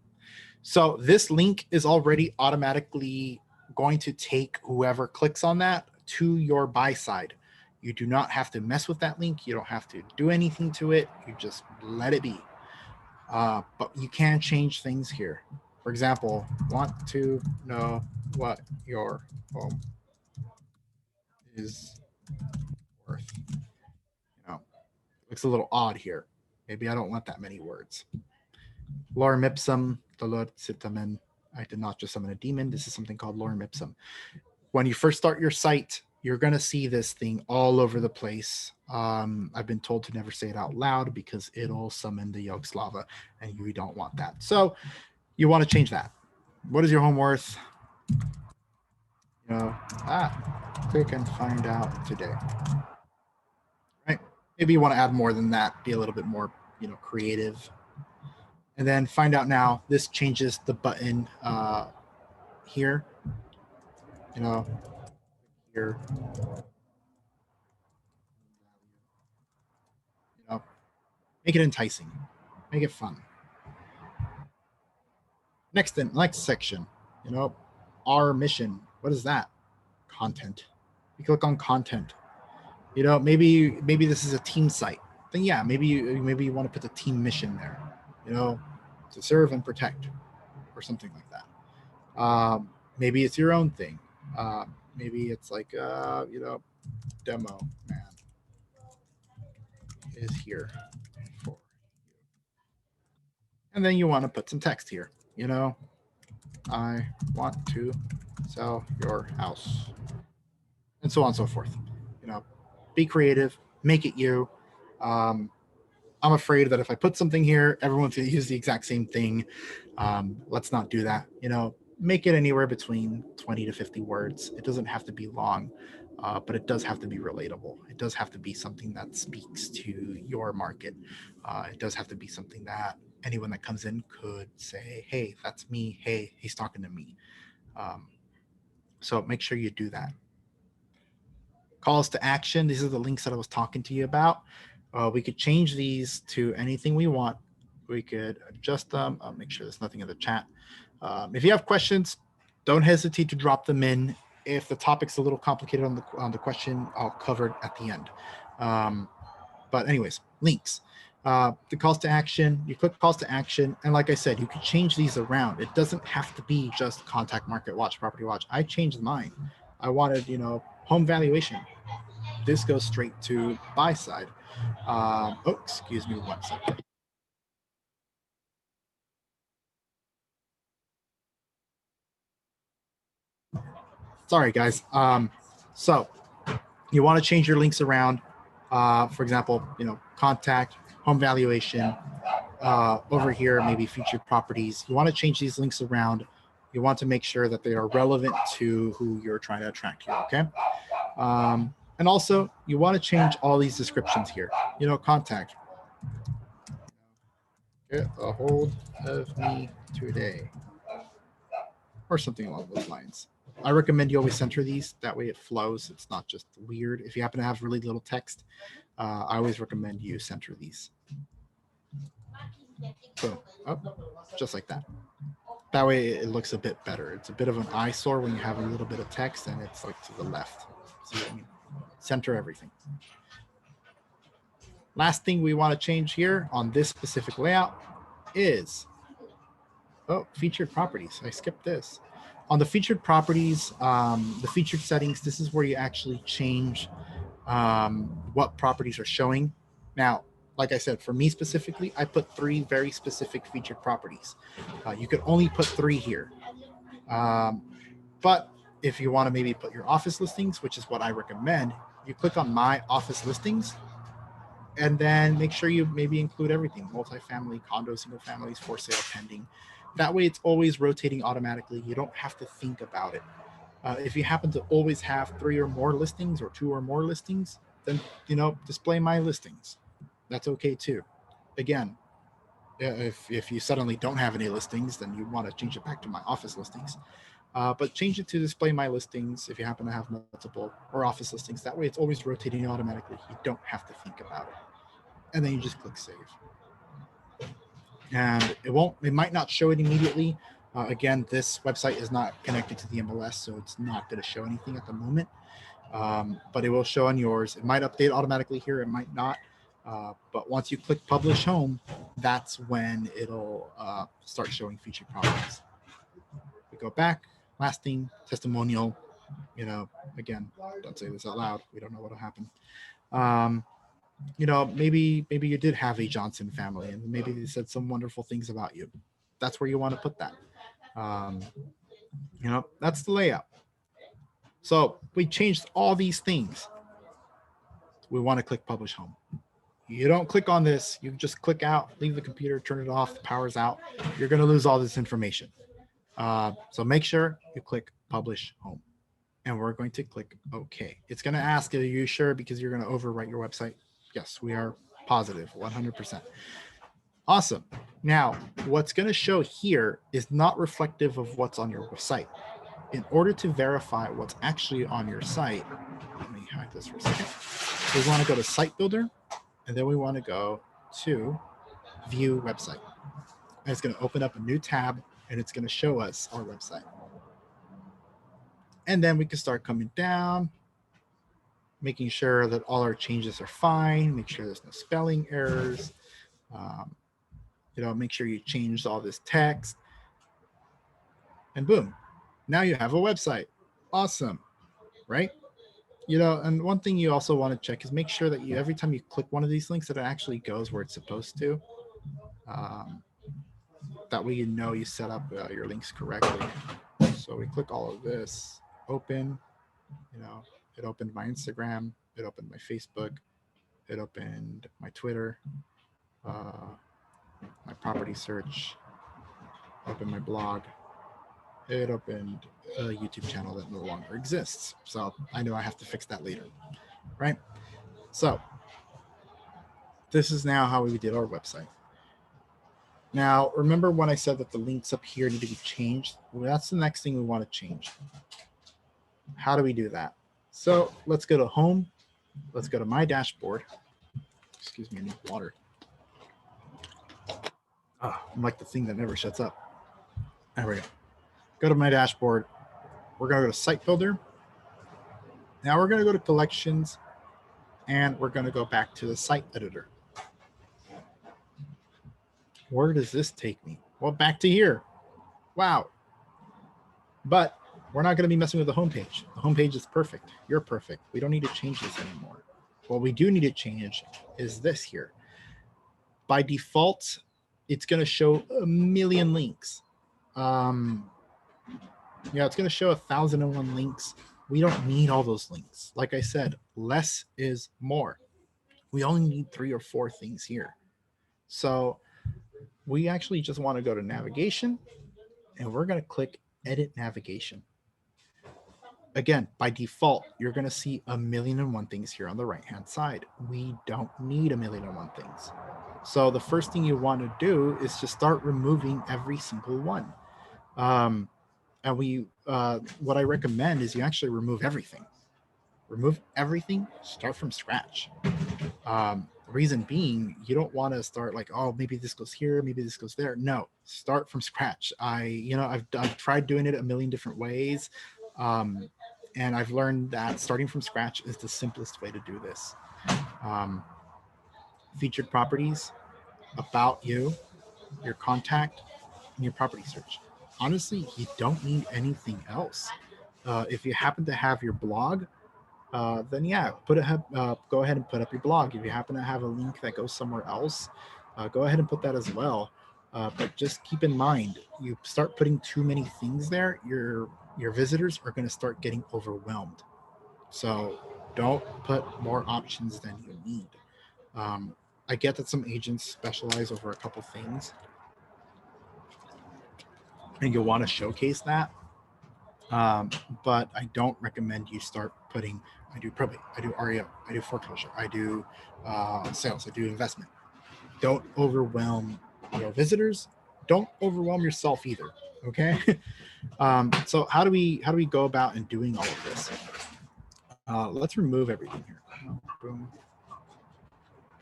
So this link is already automatically going to take whoever clicks on that to your buy side. You do not have to mess with that link. You don't have to do anything to it. You just let it be. But you can change things here. For example, want to know what your home is worth. You know, looks a little odd here. Maybe I don't want that many words. Lorem ipsum, dolor citamen. I did not just summon a demon. This is something called lorem ipsum. When you first start your site, you're going to see this thing all over the place. I've been told to never say it out loud because it'll summon the Yogg-Slava, and you don't want that. So you want to change that. What is your home worth? You know, click and find out today. Right? Maybe you want to add more than that, be a little bit more, creative. And then find out now. This changes the button here. Here. Make it enticing. Make it fun. Next section, our mission. What is that? Content. You click on content. Maybe this is a team site. Then yeah, maybe you want to put the team mission there. To serve and protect, or something like that. Maybe it's your own thing. Maybe it's like demo man is here for you. And then you want to put some text here. I want to sell your house, and so on and so forth. You know, be creative, make it you. Um, I'm afraid that if I put something here, everyone's going to use the exact same thing. Let's not do that. You know, make it anywhere between 20 to 50 words. It doesn't have to be long, but it does have to be relatable. It does have to be something that speaks to your market. It does have to be something that anyone that comes in could say, hey, that's me. Hey, he's talking to me. Um, so make sure you do that. Calls to action. These are the links that I was talking to you about. We could change these to anything we want. We could adjust them. I'll make sure there's nothing in the chat. If you have questions, don't hesitate to drop them in. If the topic's a little complicated on the question, I'll cover it at the end. But anyways, links. The calls to action, you click calls to action. And like I said, you can change these around. It doesn't have to be just contact market watch, property watch. I changed mine. I wanted, home valuation. This goes straight to buy side. Oh, excuse me 1 second. Sorry, guys. So you want to change your links around. For example, contact, home valuation. Over here, maybe featured properties. You want to change these links around. You want to make sure that they are relevant to who you're trying to attract here, okay? And also, you want to change all these descriptions here. Contact. Get a hold of me today. Or something along those lines. I recommend you always center these. That way it flows. It's not just weird. If you happen to have really little text, I always recommend you center these. Boom. Oh, just like that. That way it looks a bit better. It's a bit of an eyesore when you have a little bit of text and it's like to the left. See what I mean? Center everything. Last thing we want to change here on this specific layout is, featured properties. I skipped this. On the featured properties, the featured settings, this is where you actually change what properties are showing. Now, like I said, for me specifically, I put 3 very specific featured properties. You could only put 3 here. But if you want to maybe put your office listings, which is what I recommend, you click on my office listings and then make sure you maybe include everything: multifamily, condos, single families, for sale, pending. That way it's always rotating automatically. You don't have to think about it. If you happen to always have 3 or more listings or 2 or more listings, then, display my listings. That's okay too. Again, if you suddenly don't have any listings, then you want to change it back to my office listings. But change it to display my listings if you happen to have multiple or office listings. That way it's always rotating automatically. You don't have to think about it. And then you just click save. And it might not show it immediately. Again, this website is not connected to the MLS, so it's not going to show anything at the moment. But it will show on yours. It might update automatically here. It might not. But once you click publish home, that's when it'll start showing featured properties. We go back. Last thing, testimonial. Again, don't say this out loud. We don't know what'll happen. Maybe you did have a Johnson family, and maybe they said some wonderful things about you. That's where you want to put that. That's the layout. So we changed all these things. We want to click publish home. You don't click on this. You just click out, leave the computer, turn it off, the power's out. You're going to lose all this information. So make sure you click publish home. And we're going to click OK. It's going to ask, are you sure? Because you're going to overwrite your website. Yes, we are positive, 100%. Awesome. Now, what's going to show here is not reflective of what's on your site. In order to verify what's actually on your site, let me hide this for a second. We want to go to Site Builder, and then we want to go to View Website. And it's going to open up a new tab, and it's going to show us our website. And then we can start coming down, making sure that all our changes are fine, make sure there's no spelling errors, make sure you changed all this text, and boom, now you have a website. Awesome, right? And one thing you also want to check is make sure that every time you click one of these links that it actually goes where it's supposed to. That way you set up your links correctly. So we click all of this, open, you know, it opened my Instagram, it opened my Facebook, it opened my Twitter, my property search, opened my blog, it opened a YouTube channel that no longer exists. So I know I have to fix that later, right? So this is now how we did our website. Now, remember when I said that the links up here need to be changed? Well, that's the next thing we want to change. How do we do that? So let's go to home. Let's go to my dashboard. Excuse me, I need water. Oh, I'm like the thing that never shuts up. There we go. Go to my dashboard. We're going to go to Site Builder. Now we're going to go to Collections, and we're going to go back to the Site Editor. Where does this take me? Well, back to here. Wow. But we're not going to be messing with the homepage. The homepage is perfect. You're perfect. We don't need to change this anymore. What we do need to change is this here. By default, it's going to show a million links. Yeah, it's going to show 1,001 links. We don't need all those links. Like I said, less is more. We only need 3 or 4 things here. So we actually just want to go to navigation, and we're going to click edit navigation. Again, by default, you're going to see 1,000,001 things here on the right-hand side. We don't need 1,000,001 things. So the first thing you want to do is just start removing every single one. And what I recommend is you actually remove everything. Remove everything, start from scratch. Reason being, you don't want to start like, oh, maybe this goes here, maybe this goes there. No, start from scratch. I've tried doing it a million different ways. And I've learned that starting from scratch is the simplest way to do this. Featured properties, about you, your contact, and your property search. Honestly, you don't need anything else. If you happen to have your blog, then yeah, go ahead and put up your blog. If you happen to have a link that goes somewhere else, go ahead and put that as well. But just keep in mind, you start putting too many things there, your visitors are going to start getting overwhelmed. So don't put more options than you need. I get that some agents specialize over a couple things, and you'll want to showcase that. But I don't recommend you start putting, I do probate, I do REO, I do foreclosure, I do sales, I do investment. Don't overwhelm your visitors. Don't overwhelm yourself either. Okay. So how do we go about in doing all of this? Let's remove everything here. Boom.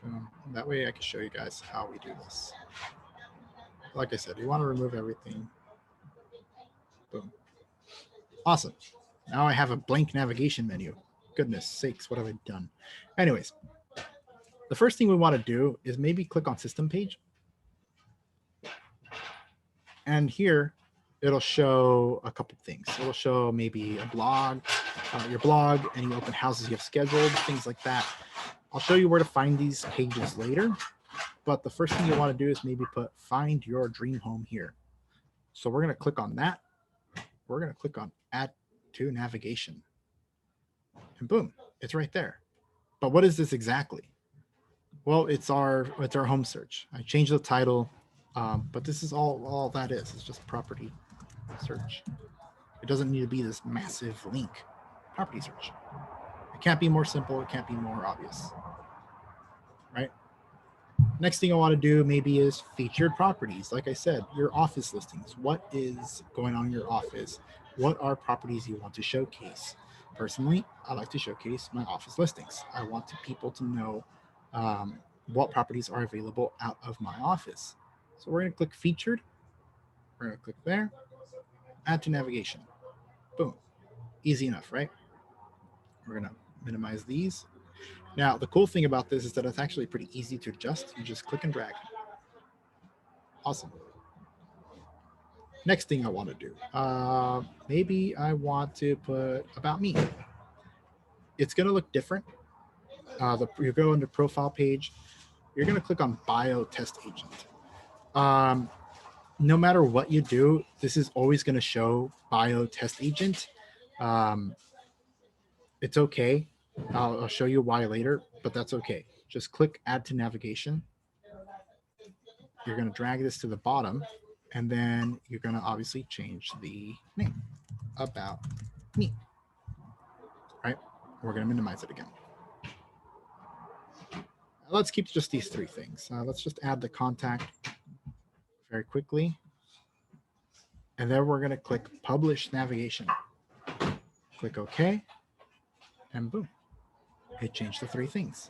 Boom. That way I can show you guys how we do this. Like I said, you want to remove everything. Boom. Awesome. Now I have a blank navigation menu. Goodness sakes, what have I done? Anyways, the first thing we want to do is maybe click on system page. And here it'll show a couple things. It'll show maybe a blog, your blog, any open houses you have scheduled, things like that. I'll show you where to find these pages later. But the first thing you want to do is maybe put find your dream home here. So we're going to click on that. We're going to click on add to navigation. And boom, it's right there. But what is this exactly? Well, it's our home search. I changed the title, but this is all that is. It's just property search. It doesn't need to be this massive link. Property search. It can't be more simple. It can't be more obvious, right? Next thing I want to do maybe is featured properties. Like I said, your office listings. What is going on in your office? What are properties you want to showcase? Personally, I like to showcase my office listings. I want people to know what properties are available out of my office. So we're going to click featured. We're going to click there, add to navigation. Boom. Easy enough, right? We're going to minimize these. Now, the cool thing about this is that it's actually pretty easy to adjust. You just click and drag. Awesome. Next thing I want to do, maybe I want to put about me. It's going to look different. You go into profile page. You're going to click on bio test agent. no matter what you do, this is always going to show bio test agent. It's okay. I'll show you why later, but that's okay. Just click add to navigation. You're going to drag this to the bottom, and then you're going to obviously change the name, about me, right? We're going to minimize it again. Let's keep just these three things. Let's just add the contact very quickly. And then we're going to click publish navigation. Click OK. And boom, it changed the three things.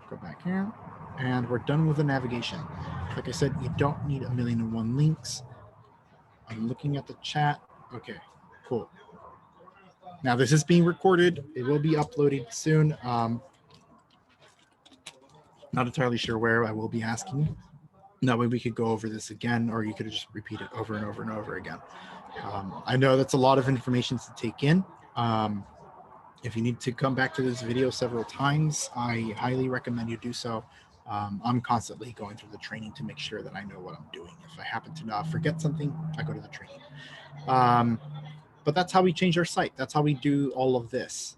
Go back here. And we're done with the navigation. Like I said, you don't need 1,000,001 links. I'm looking at the chat. Okay, cool. Now this is being recorded. It will be uploaded soon. Not entirely sure where. I will be asking. That way we could go over this again, or you could just repeat it over and over and over again. I know that's a lot of information to take in. If you need to come back to this video several times, I highly recommend you do so. I'm constantly going through the training to make sure that I know what I'm doing. If I happen to forget something, I go to the training. But that's how we change our site. That's how we do all of this.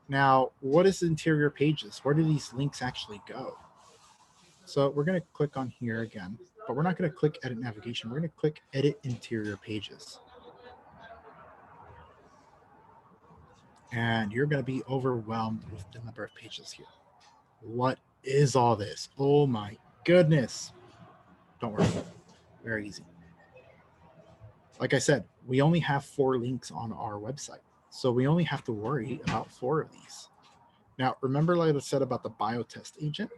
Now, what is interior pages? Where do these links actually go? So we're going to click on here again, but we're not going to click edit navigation. We're going to click edit interior pages. And you're going to be overwhelmed with the number of pages here. What is all this? Oh my goodness. Don't worry. Very easy. Like I said, we only have 4 links on our website. So we only have to worry about 4 of these. Now, remember like I said about the biotest agent?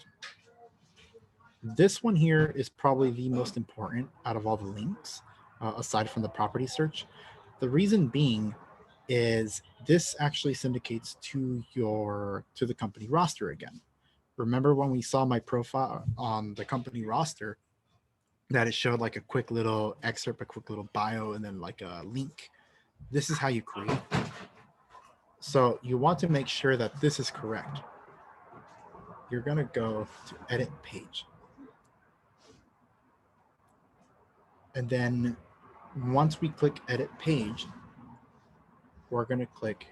This one here is probably the most important out of all the links, aside from the property search. The reason being is this actually syndicates to the company roster again. Remember when we saw my profile on the company roster, that it showed like a quick little excerpt, a quick little bio, and then like a link. This is how you create. So you want to make sure that this is correct. You're going to go to edit page. And then once we click edit page, we're going to click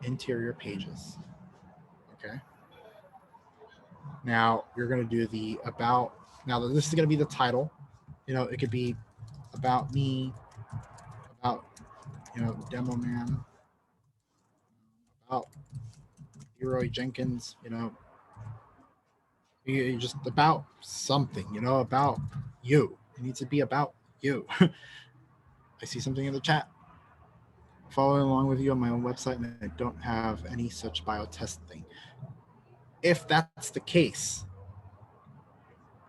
interior pages. Okay. Now you're going to do the about. Now this is going to be the title. It could be about me, about, demo man, about Leroy Jenkins, you just about something, about you. It needs to be about you. I see something in the chat. Following along with you on my own website, and I don't have any such biotest thing. If that's the case,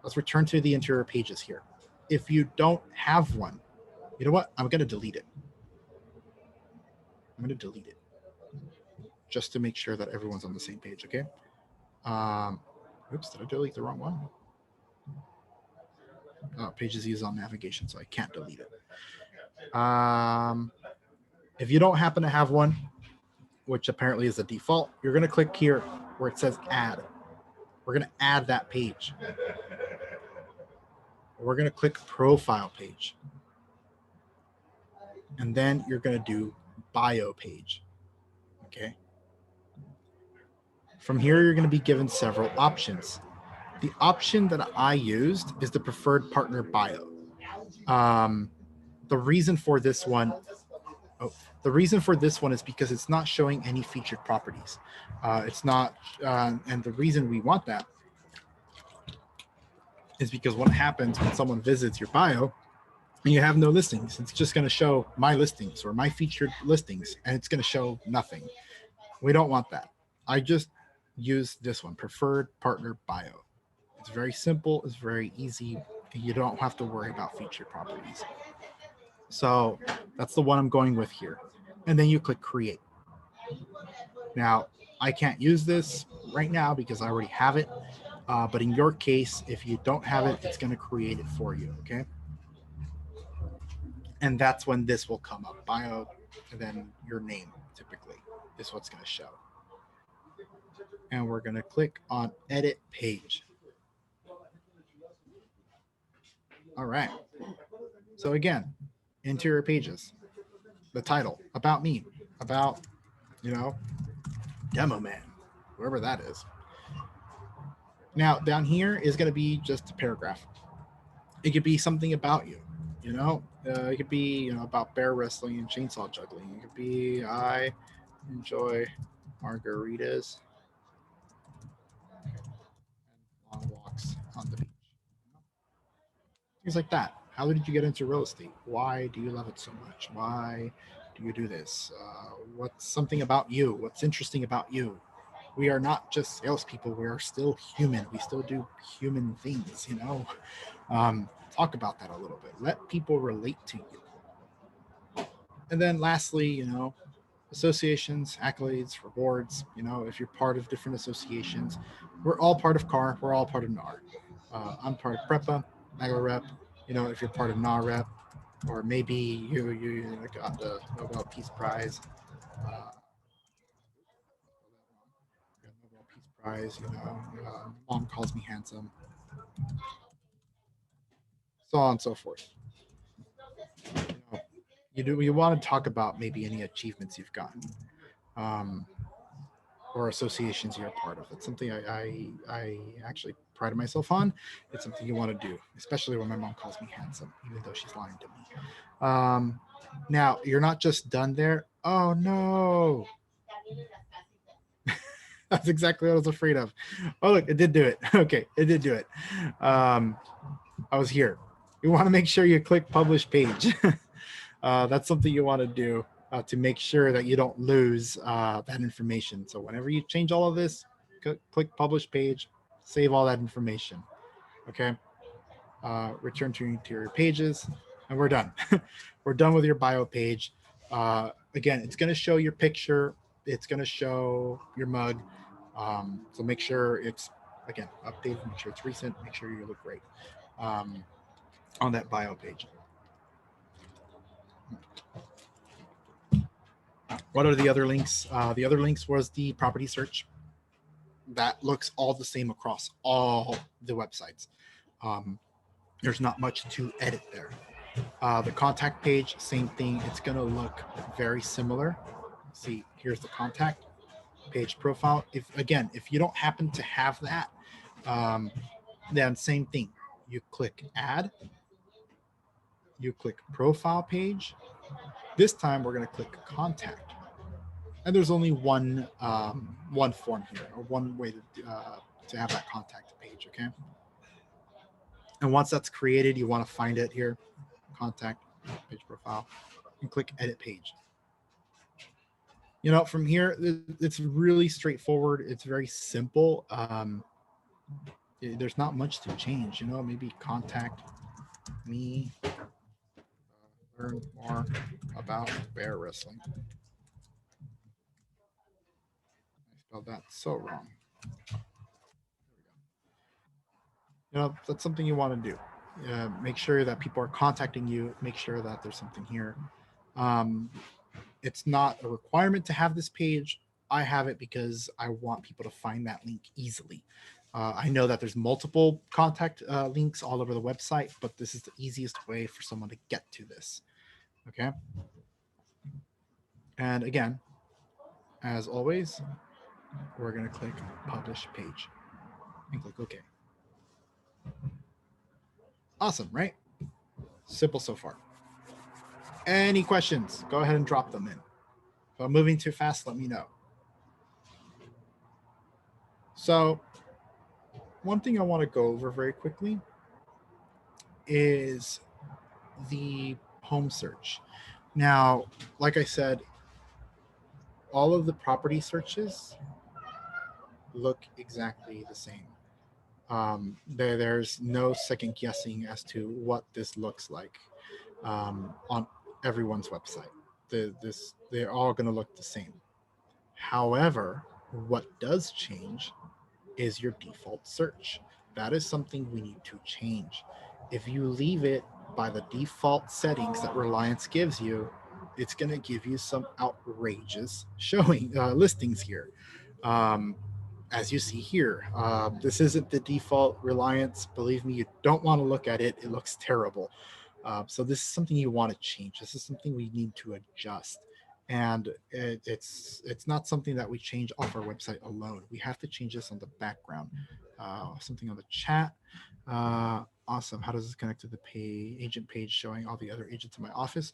let's return to the interior pages here. If you don't have one, you know what? I'm going to delete it. I'm going to delete it just to make sure that everyone's on the same page, okay? Oops, did I delete the wrong one? Pages is on navigation, so I can't delete it. If you don't happen to have one, which apparently is the default, you're going to click here where it says add. We're going to add that page. We're going to click profile page. And then you're going to do bio page. Okay. From here, you're going to be given several options. The option that I used is the preferred partner bio. The reason for this one is because it's not showing any featured properties. It's not, and the reason we want that is because what happens when someone visits your bio and you have no listings, it's just going to show my listings or my featured listings, and it's going to show nothing. We don't want that. I just use this one, preferred partner bio. It's very simple. It's very easy. You don't have to worry about featured properties. So that's the one I'm going with here. And then you click create. Now, I can't use this right now because I already have it. But in your case, if you don't have it, it's going to create it for you. Okay. And that's when this will come up, bio, and then your name typically is what's going to show. And we're going to click on edit page. All right. So again, interior pages, the title, about me, about, you know, demo man, whoever that is. Now down here is going to be just a paragraph. It could be something about you. It could be about bear wrestling and chainsaw juggling. It could be I enjoy margaritas and long walks on the beach. Things like that. How did you get into real estate? Why do you love it so much? Why do you do this? What's something about you? What's interesting about you? We are not just salespeople. We are still human. We still do human things. Talk about that a little bit. Let people relate to you. And then lastly, associations, accolades, rewards. If you're part of different associations, we're all part of CAR. We're all part of NAR. I'm part of PREPA, NAGLA Rep. If you're part of NAR Rep, or maybe you got the Nobel Peace Prize. Nobel Peace Prize. Mom calls me handsome. So on and so forth. You want to talk about maybe any achievements you've gotten. Um, or associations you're a part of. It's something I actually pride myself on. It's something you want to do, especially when my mom calls me handsome, even though she's lying to me. Now, you're not just done there. Oh, no. That's exactly what I was afraid of. Oh, look, it did do it. Okay, it did do it. Um, I was here. You want to make sure you click publish page. That's something you want to do to make sure that you don't lose that information. So whenever you change all of this, click publish page, save all that information. Okay. Return to your interior pages, and we're done. We're done with your bio page. Again, it's going to show your picture. It's going to show your mug. So make sure it's, again, updated, make sure it's recent, make sure you look great on that bio page. What are the other links? The other links was the property search. That looks all the same across all the websites. Um, there's not much to edit there. The contact page, same thing. It's going to look very similar. See, here's the contact page profile. If you don't happen to have that, then same thing. You click add, you click profile page. This time we're going to click contact. And there's only one form here, or one way to have that contact page. Okay. And once that's created, you want to find it here, contact page profile, and click edit page. From here, it's really straightforward. It's very simple. There's not much to change. Maybe contact me, learn more about bear wrestling. I spelled that so wrong. That's something you want to do. Make sure that people are contacting you. Make sure that there's something here. Um, it's not a requirement to have this page. I have it because I want people to find that link easily. I know that there's multiple contact links all over the website, but this is the easiest way for someone to get to this. Okay. And again, as always, we're going to click publish page and click OK. Awesome, right? Simple so far. Any questions? Go ahead and drop them in. If I'm moving too fast, let me know. So one thing I want to go over very quickly is the home search. Now, like I said, all of the property searches look exactly the same. There's no second guessing as to what this looks like on everyone's website. They're all going to look the same. However, what does change is your default search. That is something we need to change. If you leave it by the default settings that Reliance gives you, it's going to give you some outrageous showing listings here. as you see here, this isn't the default Reliance. Believe me, you don't want to look at it. It looks terrible. So this is something you want to change. This is something we need to adjust. And it's not something that we change off our website alone. We have to change this on the background. Something on the chat. Awesome. How does this connect to the agent page showing all the other agents in my office?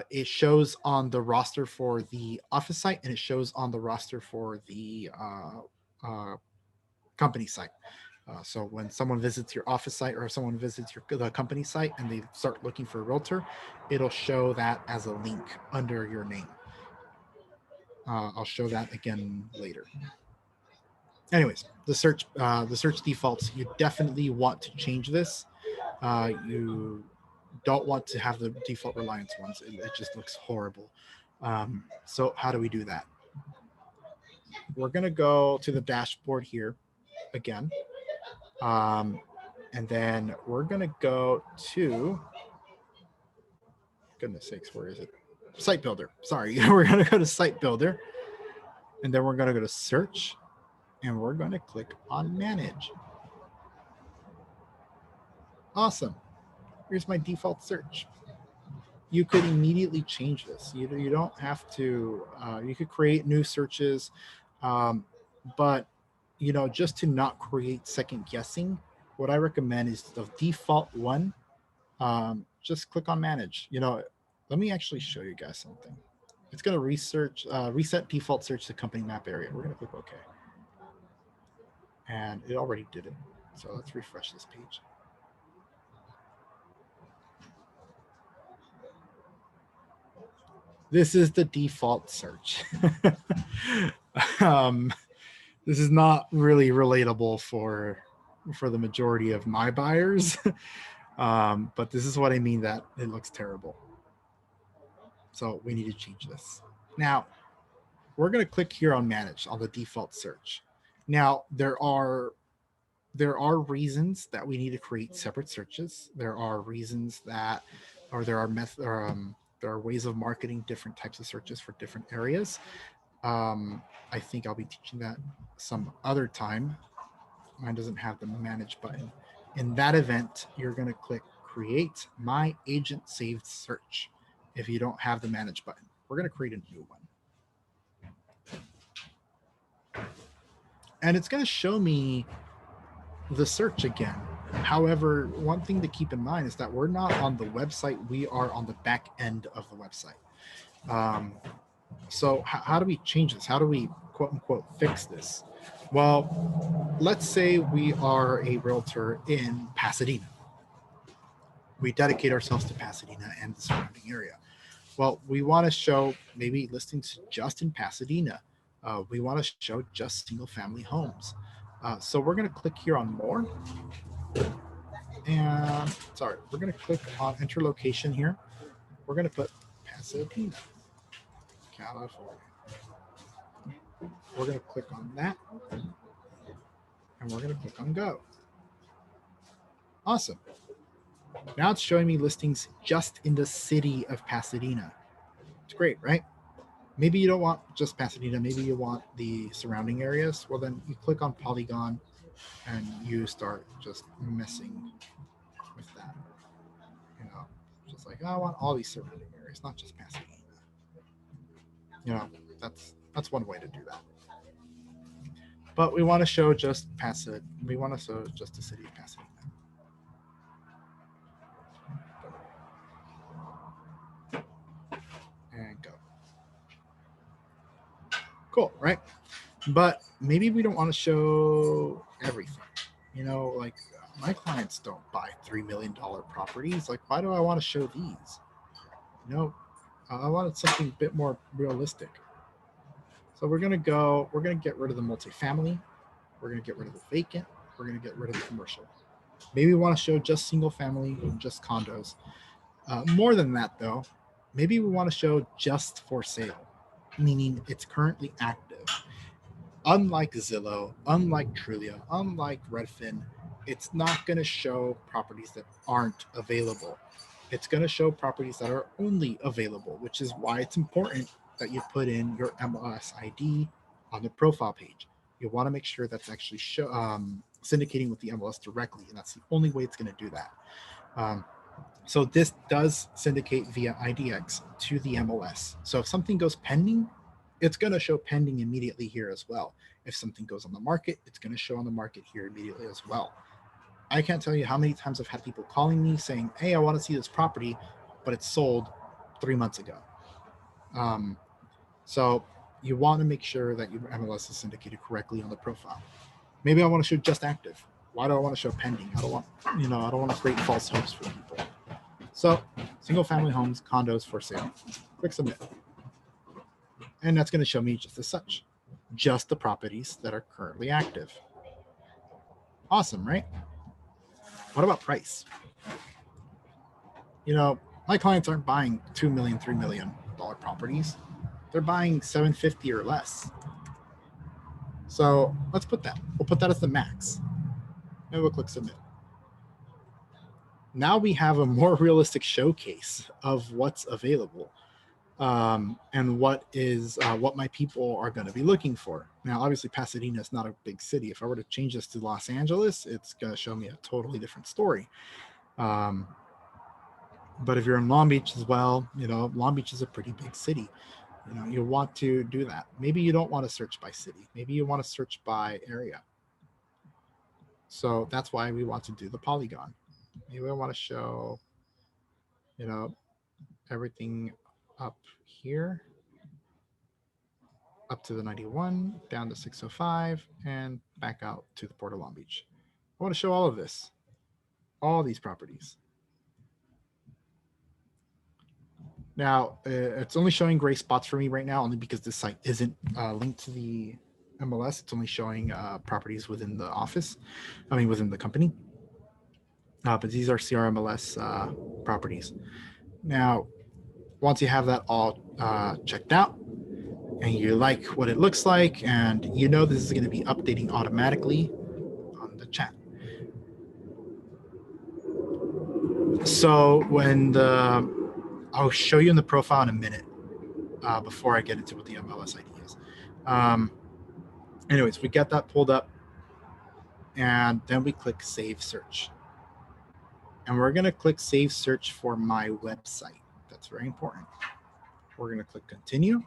It shows on the roster for the office site, and it shows on the roster for the company site. So when someone visits your office site or someone visits the company site and they start looking for a realtor, it'll show that as a link under your name. I'll show that again later. Anyways, the search defaults, you definitely want to change this. You don't want to have the default Reliance ones. It just looks horrible. So how do we do that? We're going to go to the dashboard here again. And then we're going to go to, goodness sakes, where is it? Site Builder. Sorry, we're going to go to Site Builder. And then we're going to go to Search. And we're going to click on Manage. Awesome. Here's my default search. You could immediately change this. You don't have to, you could create new searches, but just to not create second guessing, what I recommend is the default one. Just click on Manage. Let me actually show you guys something. It's going to reset default search to company map area. We're going to click OK. And it already did it. So let's refresh this page. This is the default search. This is not really relatable for the majority of my buyers, but this is what I mean that it looks terrible. So we need to change this. Now, we're going to click here on Manage on the default search. Now, there are reasons that we need to create separate searches. There are reasons that, or there are ways of marketing different types of searches for different areas. I think I'll be teaching that some other time. Mine doesn't have the Manage button. In that event, you're going to click Create My Agent Saved Search if you don't have the Manage button. We're going to create a new one. And it's going to show me the search again. However, one thing to keep in mind is that we're not on the website. We are on the back end of the website. So how do we change this? How do we quote unquote fix this? Well, let's say we are a realtor in Pasadena. We dedicate ourselves to Pasadena and the surrounding area. Well, we want to show maybe listings just in Pasadena. We want to show just single family homes. So we're going to click here on More. And we're going to click on Enter Location here. We're going to put Pasadena, California. We're going to click on that. And we're going to click on Go. Awesome. Now it's showing me listings just in the city of Pasadena. It's great, right? Maybe you don't want just Pasadena. Maybe you want the surrounding areas. Well, then you click on Polygon and you start just messing with that. Just like, I want all these surrounding areas, not just Pasadena. That's one way to do that. But we want to show just Pasadena. We want to show just the city of Pasadena. And go. Cool, right? But maybe we don't want to show everything. Like my clients don't buy $3 million properties. Like, why do I want to show these? I wanted something a bit more realistic. So we're going to get rid of the multifamily. We're going to get rid of the vacant. We're going to get rid of the commercial. Maybe we want to show just single family and just condos. More than that, though, maybe we want to show just for sale, meaning it's currently active. Unlike Zillow, unlike Trulia, unlike Redfin, it's not going to show properties that aren't available. It's going to show properties that are only available, which is why it's important that you put in your MLS ID on the profile page. You want to make sure that's actually syndicating with the MLS directly, and that's the only way it's going to do that. So this does syndicate via IDX to the MLS. So if something goes pending, it's going to show pending immediately here as well. If something goes on the market, it's going to show on the market here immediately as well. I can't tell you how many times I've had people calling me saying, hey, I want to see this property, but it's sold 3 months ago. So you want to make sure that your MLS is syndicated correctly on the profile. Maybe I want to show just active. Why do I want to show pending? I don't want to create false hopes for people. So single family homes, condos for sale. Click submit. And that's going to show me just as such, just the properties that are currently active. Awesome, right? What about price? My clients aren't buying $2 million, $3 million properties. They're buying $750 or less. So let's put that. We'll put that as the max. And we'll click submit. Now we have a more realistic showcase of what's available and what my people are going to be looking for. Now, obviously, Pasadena is not a big city. If I were to change this to Los Angeles, it's going to show me a totally different story. But if you're in Long Beach as well, Long Beach is a pretty big city. You want to do that. Maybe you don't want to search by city. Maybe you want to search by area. So that's why we want to do the polygon. Maybe I want to show, everything up here, up to the 91, down to 605, and back out to the Port of Long Beach. I want to show all of this, all these properties. Now, it's only showing gray spots for me right now, only because this site isn't linked to the MLS. It's only showing properties within the office, within the company. But these are CRMLS properties. Now, once you have that all checked out, and you like what it looks like, and this is going to be updating automatically on the chat. So I'll show you in the profile in a minute before I get into what the MLS ID is. Anyways, we get that pulled up, and then we click Save Search. And we're going to click Save Search for my website. That's very important. We're going to click Continue.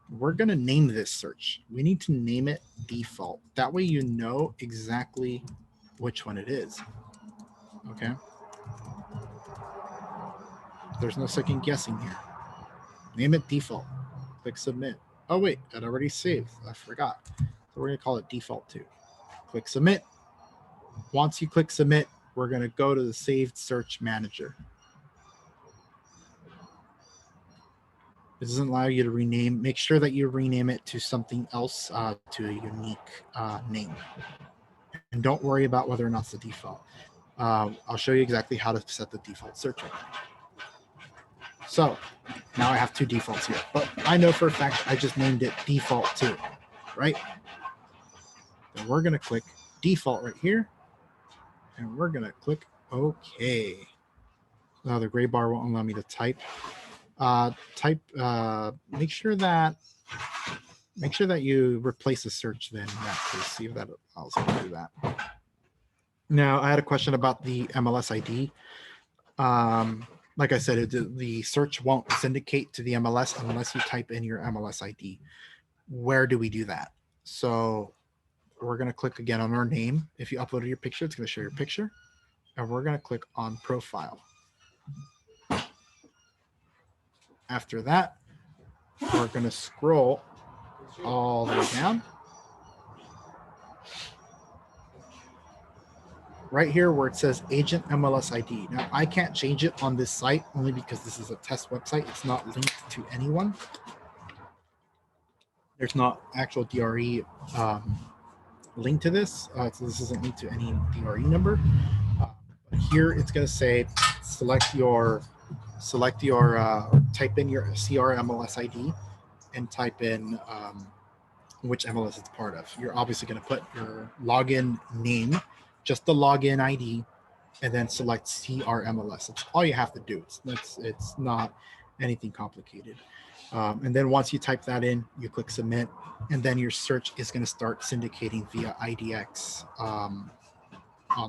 We're going to name this search. We need to name it default. That way you know exactly which one it is. Okay? There's no second guessing here. Name it default. Click Submit. Oh, wait, it already saved. I forgot. So we're going to call it Default 2. Click Submit. Once you click Submit, we're going to go to the Saved Search Manager. It doesn't allow you to rename. Make sure that you rename it to something else, to a unique name. And don't worry about whether or not it's the default. I'll show you exactly how to set the default search right now. So now I have 2 defaults here, but I know for a fact I just named it Default 2, right? Then we're going to click Default right here, and we're going to click OK. Now the gray bar won't allow me to type. Make sure that you replace the search then in that case. See if that allows you to do that. Now, I had a question about the MLS ID. Like I said, the search won't syndicate to the MLS unless you type in your MLS ID. Where do we do that? So we're going to click again on our name. If you uploaded your picture, it's going to show your picture. And we're going to click on Profile. After that, we're going to scroll all the way down. Right here where it says Agent MLS ID. Now, I can't change it on this site only because this is a test website. It's not linked to anyone. There's not actual DRE link to this. So this isn't linked to any DRE number. But here it's going to say type in your CRMLS ID and type in which MLS it's part of. You're obviously going to put your login name, just the login ID, and then select CRMLS. That's all you have to do. It's not anything complicated. And then once you type that in, you click submit, and then your search is going to start syndicating via IDX on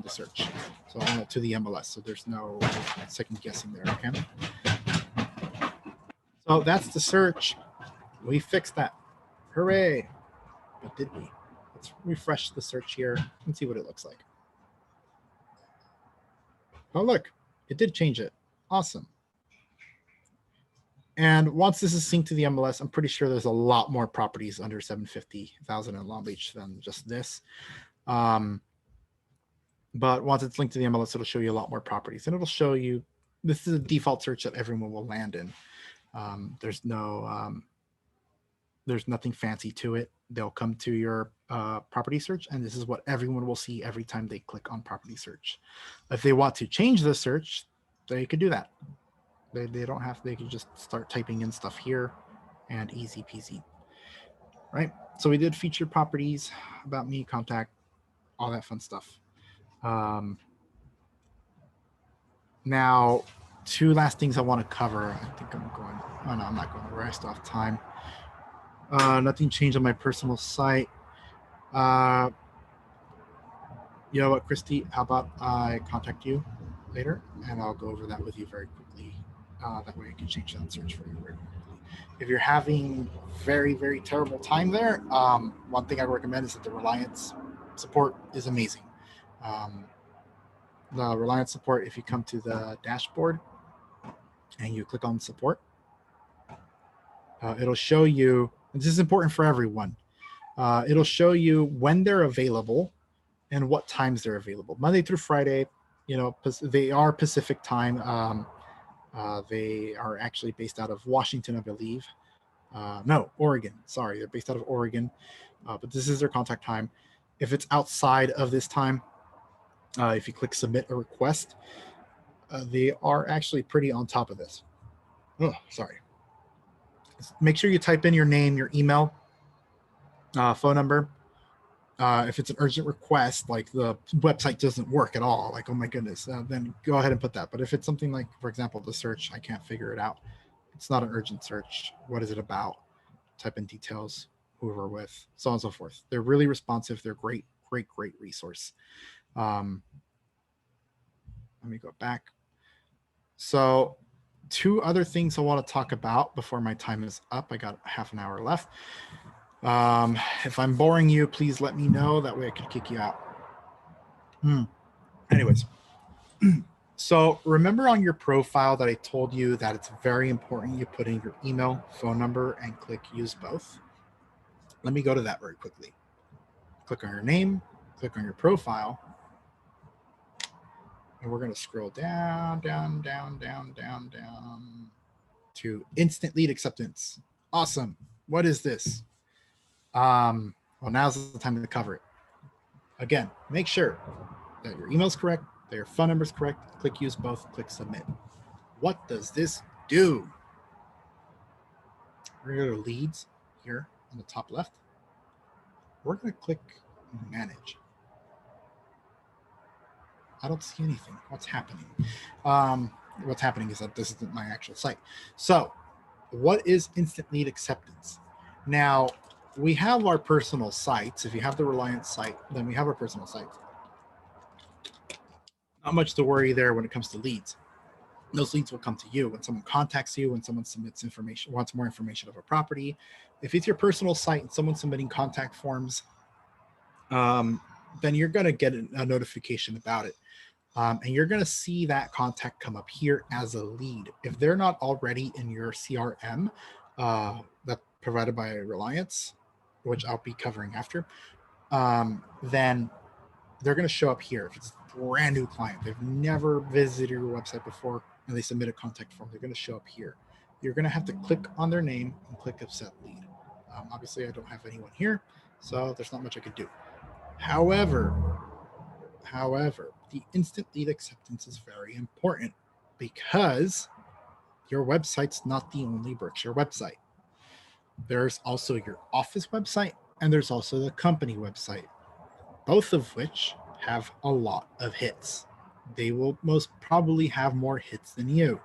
the search, so to the MLS. So there's no second guessing there. Okay. So that's the search. We fixed that. Hooray! But did we? Let's refresh the search here and see what it looks like. Oh, look, it did change it. Awesome. And once this is synced to the MLS, I'm pretty sure there's a lot more properties under 750,000 in Long Beach than just this. But once it's linked to the MLS, it'll show you a lot more properties, and it'll show you, this is a default search that everyone will land in. There's nothing fancy to it. They'll come to your property search, and this is what everyone will see every time they click on property search. If they want to change the search, they could do that. They don't have, they can just start typing in stuff here, and easy peasy, right? So we did feature properties, about me, contact, all that fun stuff. Now, two last things I want to cover. I think I'm going, oh no, I'm not going over, I still have time. Nothing changed on my personal site. You know what, Christy, how about I contact you later, and I'll go over that with you very quickly. That way I can change that search for you very quickly. If you're having very, very terrible time there, one thing I recommend is that the Reliance support is amazing. The Reliance support, if you come to the dashboard and you click on support, it'll show you, this is important for everyone, it'll show you when they're available and what times they're available. Monday through Friday, you know, they are Pacific time. They are actually based out of Washington, I believe. No, Oregon. Sorry, they're based out of Oregon, but this is their contact time. If it's outside of this time, if you click submit a request, they are actually pretty on top of this. Oh, sorry. Make sure you type in your name, your email, phone number. If it's an urgent request, like the website doesn't work at all, like, oh my goodness, then go ahead and put that. But if it's something like, for example, the search, I can't figure it out. It's not an urgent search. What is it about? Type in details, who we're with, so on and so forth. They're really responsive. They're great, great, great resource. Let me go back. So two other things I want to talk about before my time is up. I got half an hour left. If I'm boring you, please let me know. That way I can kick you out. Anyways, so remember on your profile that I told you that it's very important you put in your email, phone number, and click use both. Let me go to that very quickly. Click on your name, click on your profile, and we're going to scroll down, down, down, down, down, down to instant lead acceptance. Awesome. What is this? Well, now's the time to cover it. Again, make sure that your email is correct, that your phone number is correct. Click use both, click submit. What does this do? We're going to go to leads here on the top left. We're going to click manage. I don't see anything. What's happening? What's happening is that this isn't my actual site. So what is instant lead acceptance? Now, we have our personal sites. If you have the Reliance site, then we have our personal sites. Not much to worry there when it comes to leads. Those leads will come to you when someone contacts you, when someone submits information, wants more information of a property. If it's your personal site and someone's submitting contact forms, then you're going to get a notification about it. And you're going to see that contact come up here as a lead. If they're not already in your CRM that's provided by Reliance, which I'll be covering after, then they're going to show up here. If it's a brand new client, they've never visited your website before, and they submit a contact form, they're going to show up here. You're going to have to click on their name and click accept lead. Obviously, I don't have anyone here, so there's not much I could do. However, the instant lead acceptance is very important because your website's not the only Berkshire website. There's also your office website, and there's also the company website, both of which have a lot of hits. They will most probably have more hits than you.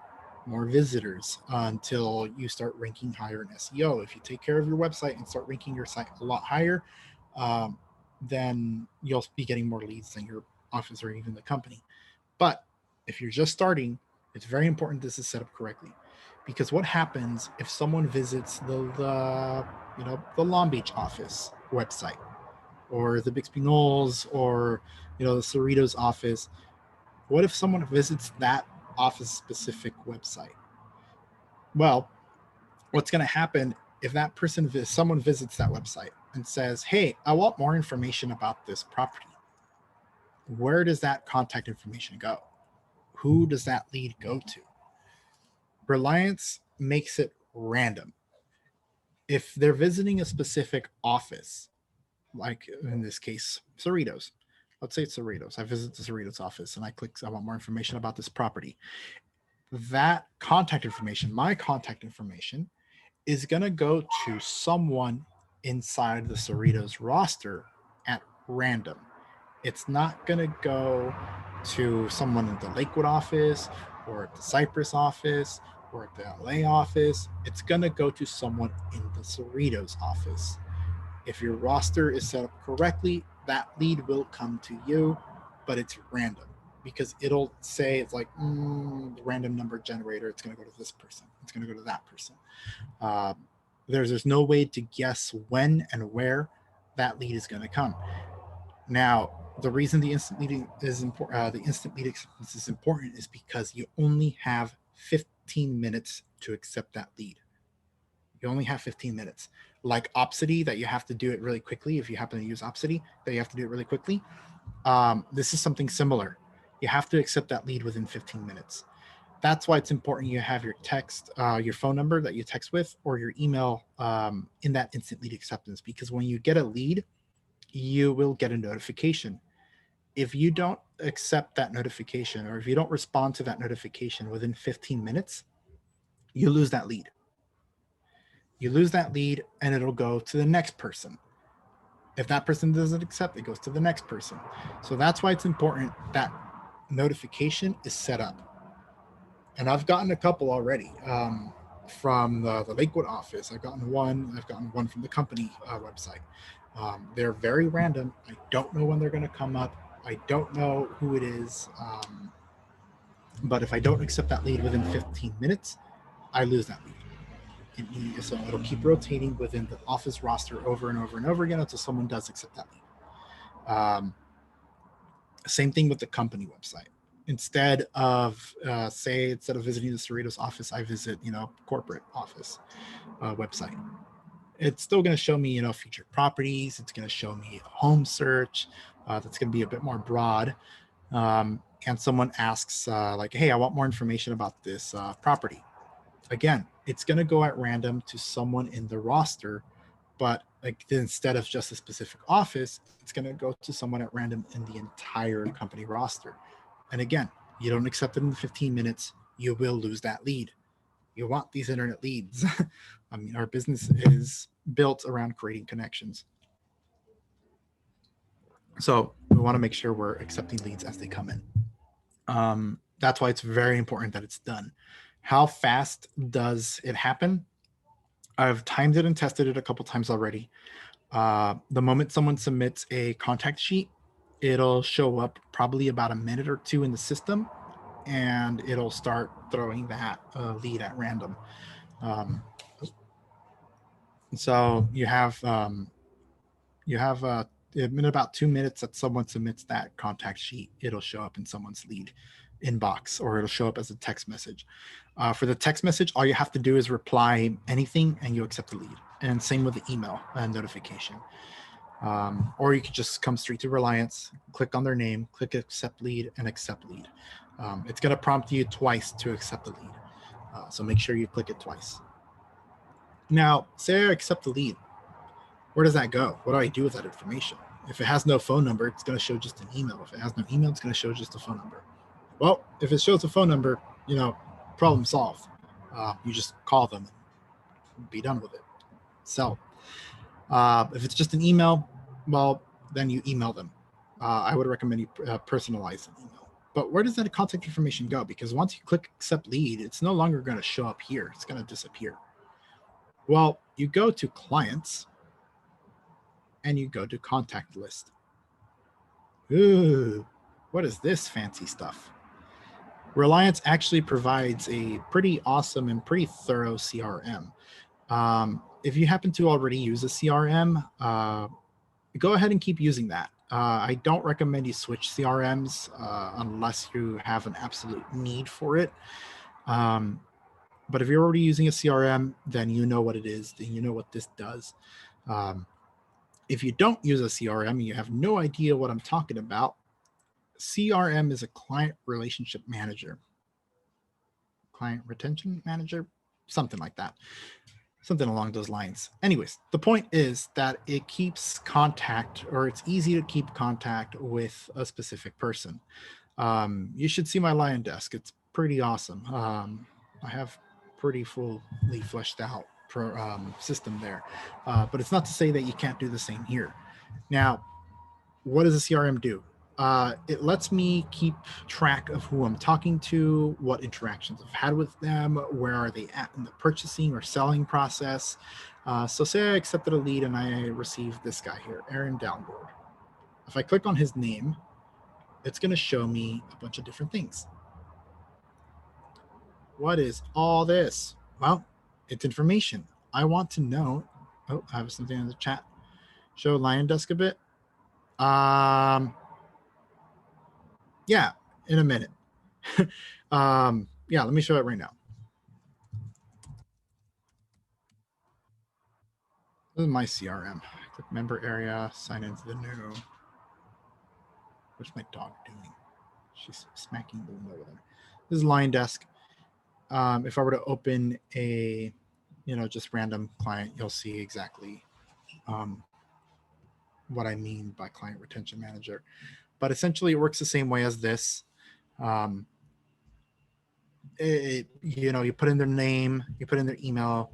more visitors until you start ranking higher in SEO. If you take care of your website and start ranking your site a lot higher, um, then you'll be getting more leads than your office or even the company. But if you're just starting, it's very important this is set up correctly, because what happens if someone visits the Long Beach office website, or the Bixby Knolls, or the Cerritos office? What if someone visits that office specific website? Well, what's going to happen if someone visits that website and says, "Hey, I want more information about this property." Where does that contact information go? Who does that lead go to? Reliance makes it random. If they're visiting a specific office, like in this case, Cerritos, let's say it's Cerritos. I visit the Cerritos office and I want more information about this property. That contact information, my contact information, is going to go to someone inside the Cerritos roster at random. It's not going to go to someone in the Lakewood office or at the Cypress office or at the LA office. It's going to go to someone in the Cerritos office. If your roster is set up correctly, that lead will come to you, but it's random, because it'll say, it's like random number generator. It's going to go to this person. It's going to go to that person. There's no way to guess when and where that lead is going to come. Now, the reason the instant lead is important, the instant lead acceptance is important, is because you only have 15 minutes to accept that lead. You only have 15 minutes. Like Opcity, that you have to do it really quickly. If you happen to use Opcity, that you have to do it really quickly. This is something similar. You have to accept that lead within 15 minutes. That's why it's important you have your text, your phone number that you text with, or your email in that instant lead acceptance, because when you get a lead, you will get a notification. If you don't accept that notification, or if you don't respond to that notification within 15 minutes, you lose that lead. You lose that lead and it'll go to the next person. If that person doesn't accept, it goes to the next person. So that's why it's important that notification is set up. And I've gotten a couple already from the Lakewood office. I've gotten one from the company website. They're very random. I don't know when they're going to come up. I don't know who it is. But if I don't accept that lead within 15 minutes, I lose that lead. So it'll keep rotating within the office roster over and over and over again until someone does accept that lead. Same thing with the company website. Instead of visiting the Cerritos office, I visit corporate office website. It's still going to show me featured properties. It's going to show me a home search that's going to be a bit more broad. And someone asks like, "Hey, I want more information about this property." Again, it's going to go at random to someone in the roster, but like instead of just a specific office, it's going to go to someone at random in the entire company roster. And again, you don't accept it in 15 minutes, you will lose that lead. You want these internet leads. I mean, our business is built around creating connections. So we want to make sure we're accepting leads as they come in. That's why it's very important that it's done. How fast does it happen? I've timed it and tested it a couple times already. The moment someone submits a contact sheet, it'll show up probably about a minute or two in the system, and it'll start throwing that lead at random. So you have in about 2 minutes that someone submits that contact sheet, it'll show up in someone's lead inbox, or it'll show up as a text message. For the text message, all you have to do is reply anything and you accept the lead. And same with the email notification. Or you could just come straight to Reliance, click on their name, click accept lead, and accept lead. It's going to prompt you twice to accept the lead. So make sure you click it twice. Now, say I accept the lead. Where does that go? What do I do with that information? If it has no phone number, it's going to show just an email. If it has no email, it's going to show just a phone number. Well, if it shows a phone number, problem solved. You just call them and be done with it. So if it's just an email, well, then you email them. I would recommend you personalize an email. But where does that contact information go? Because once you click accept lead, it's no longer going to show up here. It's going to disappear. Well, you go to clients and you go to contact list. Ooh, what is this fancy stuff? Reliance actually provides a pretty awesome and pretty thorough CRM. If you happen to already use a CRM, go ahead and keep using that. I don't recommend you switch CRMs unless you have an absolute need for it. But if you're already using a CRM, then you know what it is, then you know what this does. If you don't use a CRM and you have no idea what I'm talking about, CRM is a client relationship manager, client retention manager, something like that. Something along those lines. Anyways, the point is that it keeps contact, or it's easy to keep contact with a specific person. You should see my Lion desk. It's pretty awesome. I have pretty fully fleshed out system there, but it's not to say that you can't do the same here. Now, what does a CRM do? It lets me keep track of who I'm talking to, what interactions I've had with them, where are they at in the purchasing or selling process. So say I accepted a lead and I received this guy here, Aaron Downboard. If I click on his name, it's going to show me a bunch of different things. What is all this? Well, it's information. I want to know. Oh, I have something in the chat. Show Lion Desk a bit. Yeah, in a minute. Yeah, let me show it right now. This is my CRM. Click member area, sign into the new. What's my dog doing? She's smacking the window over there. This is Lion Desk. If I were to open a, just random client, you'll see exactly what I mean by client retention manager. But essentially, it works the same way as this. You put in their name, you put in their email,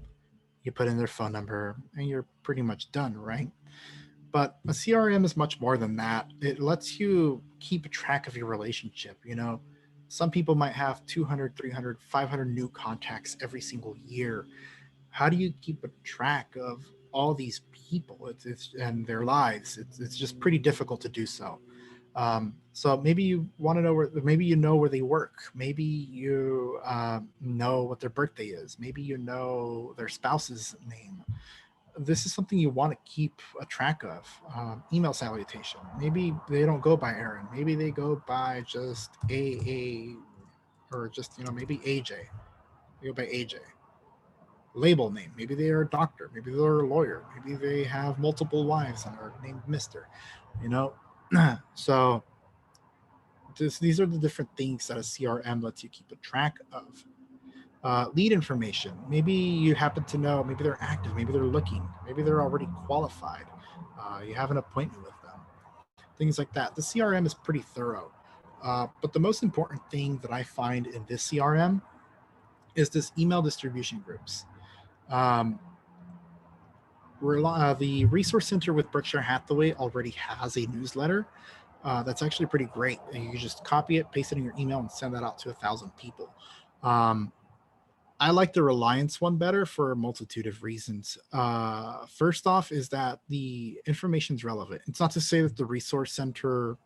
you put in their phone number, and you're pretty much done, right? But a CRM is much more than that. It lets you keep track of your relationship. Some people might have 200, 300, 500 new contacts every single year. How do you keep a track of all these people and their lives? It's just pretty difficult to do so. So maybe you want to know maybe you know where they work. Maybe you know what their birthday is. Maybe you know their spouse's name. This is something you want to keep a track of. Email salutation. Maybe they don't go by Aaron. Maybe they go by just AA, or just, maybe AJ. They go by AJ. Label name. Maybe they are a doctor. Maybe they're a lawyer. Maybe they have multiple wives and are named Mr. So these are the different things that a CRM lets you keep a track of. Lead information. Maybe you happen to know, maybe they're active, maybe they're looking, maybe they're already qualified. You have an appointment with them. Things like that. The CRM is pretty thorough. But the most important thing that I find in this CRM is this email distribution groups. The Resource Center with Berkshire Hathaway already has a newsletter. That's actually pretty great. You can just copy it, paste it in your email, and send that out to 1,000 people. I like the Reliance one better for a multitude of reasons. First off is that the information is relevant. It's not to say that the Resource Center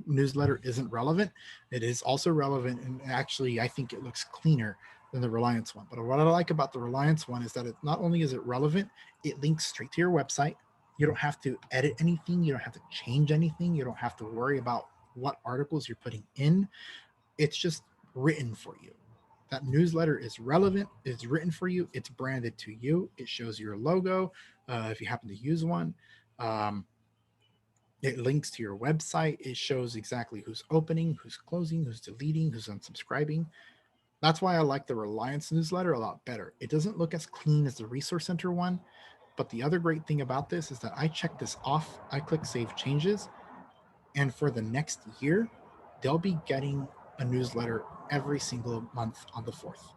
newsletter isn't relevant. It is also relevant, and actually I think it looks cleaner than the Reliance one. But what I like about the Reliance one is that not only is it relevant, it links straight to your website. You don't have to edit anything. You don't have to change anything. You don't have to worry about what articles you're putting in. It's just written for you. That newsletter is relevant. It's written for you. It's branded to you. It shows your logo if you happen to use one. It links to your website. It shows exactly who's opening, who's closing, who's deleting, who's unsubscribing. That's why I like the Reliance newsletter a lot better. It doesn't look as clean as the Resource Center one, but the other great thing about this is that I check this off. I click Save Changes, and for the next year, they'll be getting a newsletter every single month on the 4th.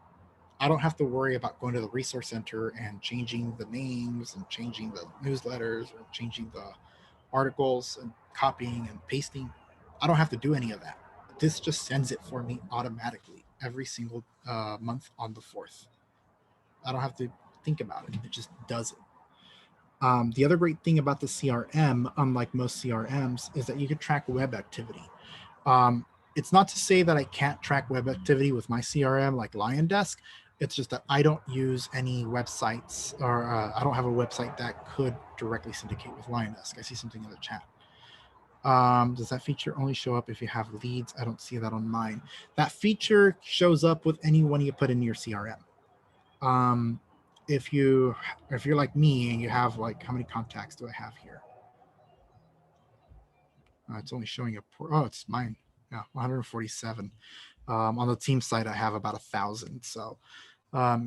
I don't have to worry about going to the Resource Center and changing the names and changing the newsletters or changing the articles and copying and pasting. I don't have to do any of that. this just sends it for me automatically every single month on the 4th. I don't have to think about it. It just does it. The other great thing about the CRM, unlike most CRMs, is that you can track web activity. It's not to say that I can't track web activity with my CRM like LionDesk. It's just that I don't use any websites, or I don't have a website that could directly syndicate with LionDesk. I see something in the chat. Does that feature only show up if you have leads? I don't see that on mine. That feature shows up with anyone you put in your CRM. If you're like me and you have like, how many contacts do I have here? It's only showing up. Oh, it's mine. Yeah, 147. On the team site, I have about 1,000. So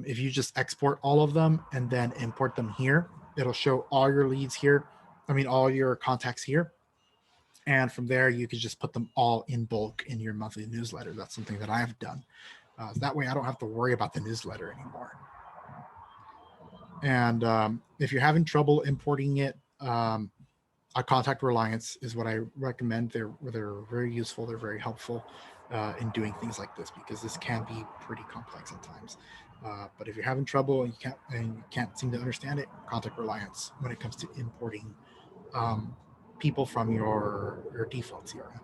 if you just export all of them and then import them here, it'll show all your leads here. I mean, all your contacts here. And from there, you can just put them all in bulk in your monthly newsletter. That's something that I've done. That way I don't have to worry about the newsletter anymore. And if you're having trouble importing it, I contact Reliance is what I recommend. They're very useful. They're very helpful in doing things like this, because this can be pretty complex at times. But if you're having trouble and you can't seem to understand it, contact Reliance when it comes to importing people from your default CRM.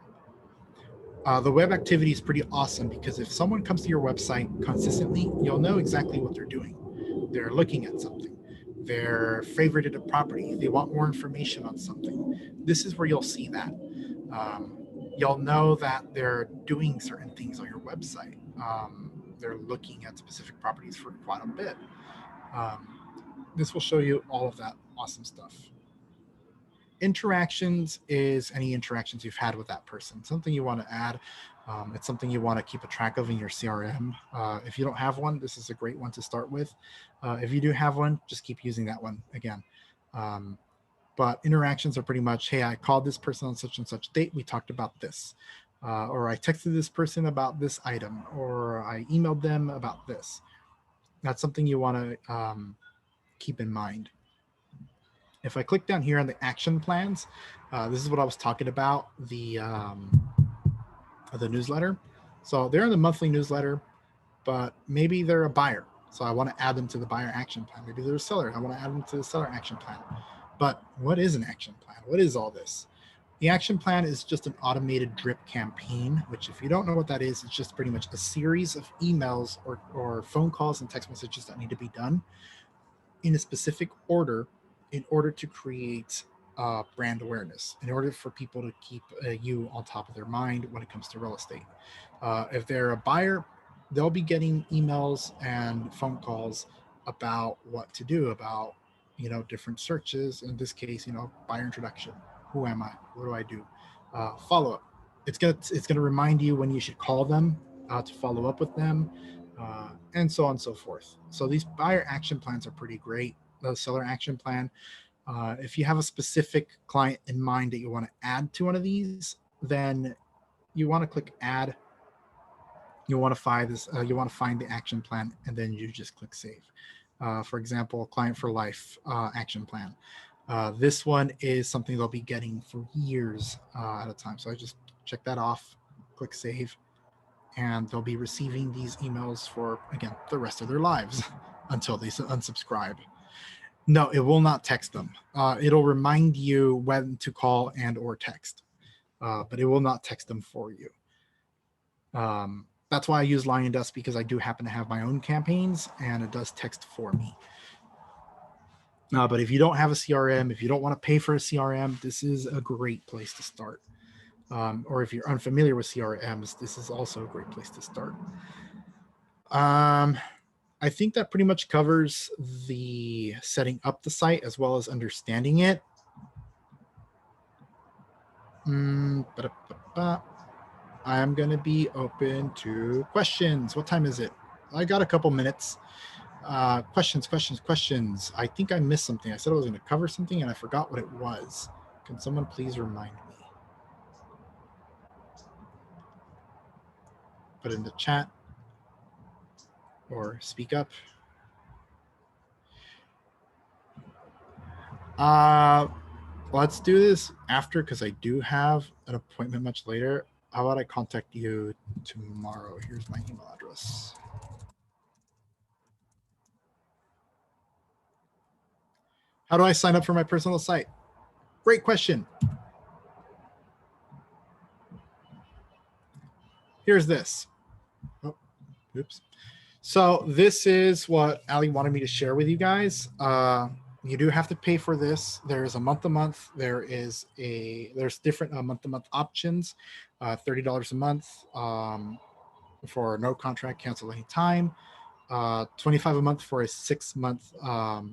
The web activity is pretty awesome, because if someone comes to your website consistently, you'll know exactly what they're doing. They're looking at something. They're favorited a property. They want more information on something. This is where you'll see that. You'll know that they're doing certain things on your website. They're looking at specific properties for quite a bit. This will show you all of that awesome stuff. Interactions is any interactions you've had with that person, something you want to add. It's something you want to keep a track of in your CRM. If you don't have one, this is a great one to start with. If you do have one, just keep using that one again. But interactions are pretty much, hey, I called this person on such and such date. We talked about this. Or I texted this person about this item, or I emailed them about this. That's something you want to keep in mind. If I click down here on the action plans, this is what I was talking about, the newsletter. So they're in the monthly newsletter, but maybe they're a buyer. So I want to add them to the buyer action plan. Maybe they're a seller. I want to add them to the seller action plan. But what is an action plan? What is all this? The action plan is just an automated drip campaign, which if you don't know what that is, it's just pretty much a series of emails or phone calls and text messages that need to be done in a specific order in order to create brand awareness, in order for people to keep you on top of their mind when it comes to real estate. If they're a buyer, they'll be getting emails and phone calls about what to do, about different searches. In this case, buyer introduction. Who am I? What do I do? Follow up. It's gonna remind you when you should call them to follow up with them, and so on and so forth. So these buyer action plans are pretty great. The seller action plan. If you have a specific client in mind that you want to add to one of these, then you want to click add. You want to find this. You want to find the action plan, and then you just click save. For example, client for life action plan. This one is something they'll be getting for years at a time. So I just check that off, click save, and they'll be receiving these emails for, again, the rest of their lives until they unsubscribe. No, it will not text them. It'll remind you when to call and or text, but it will not text them for you. That's why I use LionDesk, because I do happen to have my own campaigns and it does text for me. But if you don't have a CRM, if you don't want to pay for a CRM, this is a great place to start. Or if you're unfamiliar with CRMs, this is also a great place to start. I think that pretty much covers the setting up the site as well as understanding it. I'm going to be open to questions. What time is it? I got a couple minutes. Questions. I think I missed something. I said I was going to cover something and I forgot what it was. Can someone please remind me? Put it in the chat or speak up. Let's do this after, because I do have an appointment much later. How about I contact you tomorrow? Here's my email address. How do I sign up for my personal site? Great question. Here's this. Oh, oops. So this is what Ali wanted me to share with you guys. You do have to pay for this. There's a month-to-month. There's different month-to-month options. $30 a month for no contract, cancel anytime. 25 a month for a 6-month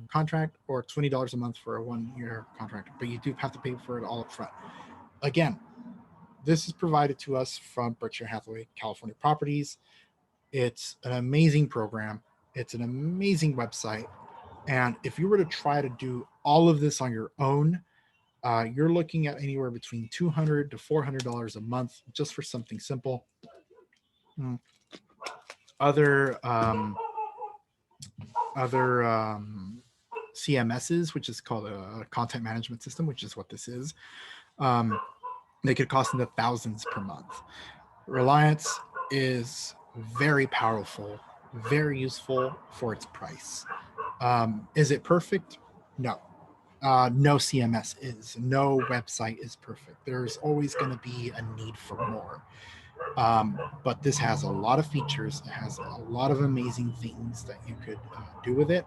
contract, or $20 a month for a 1-year contract. But you do have to pay for it all up front. Again, this is provided to us from Berkshire Hathaway California Properties. It's an amazing program. It's an amazing website. And if you were to try to do all of this on your own, you're looking at anywhere between $200 to $400 a month just for something simple. Other CMSs, which is called a content management system, which is what this is, they could cost in the thousands per month. Reliance is very powerful, very useful for its price. Is it perfect? No. No CMS is. No website is perfect. There's always going to be a need for more. But this has a lot of features. It has a lot of amazing things that you could do with it.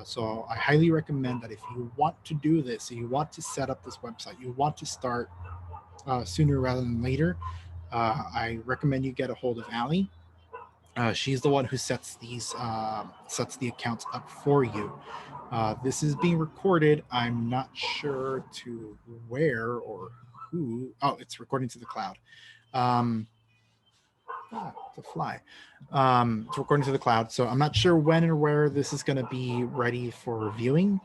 So I highly recommend that if you want to do this, you want to set up this website, you want to start sooner rather than later, I recommend you get a hold of Ali. She's the one who sets the accounts up for you. This is being recorded. I'm not sure to where or who. Oh, it's recording to the cloud. It's a fly. It's recording to the cloud. So I'm not sure when or where this is going to be ready for reviewing,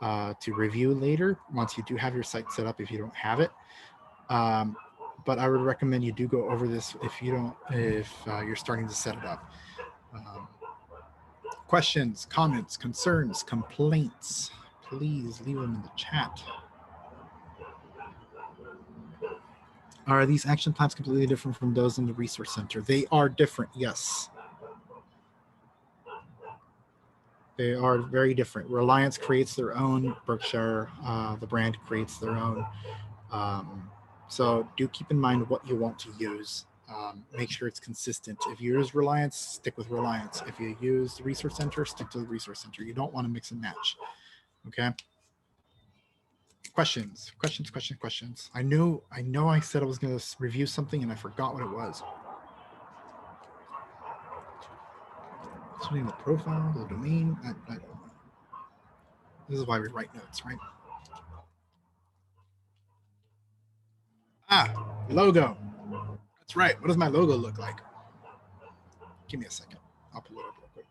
to review later once you do have your site set up if you don't have it. But I would recommend you do go over this if you're starting to set it up. Questions, comments, concerns, complaints, please leave them in the chat. Are these action plans completely different from those in the resource center? They are different, yes. They are very different. Reliance creates their own. Berkshire, the brand, creates their own. So do keep in mind what you want to use. Make sure it's consistent. If you use Reliance, stick with Reliance. If you use the Resource Center, stick to the Resource Center. You don't want to mix and match. Okay. Questions. I know I said I was going to review something and I forgot what it was. Setting the profile, the domain. I don't know. This is why we write notes, right? Logo. That's right. What does my logo look like? Give me a second. I'll pull it up real quick.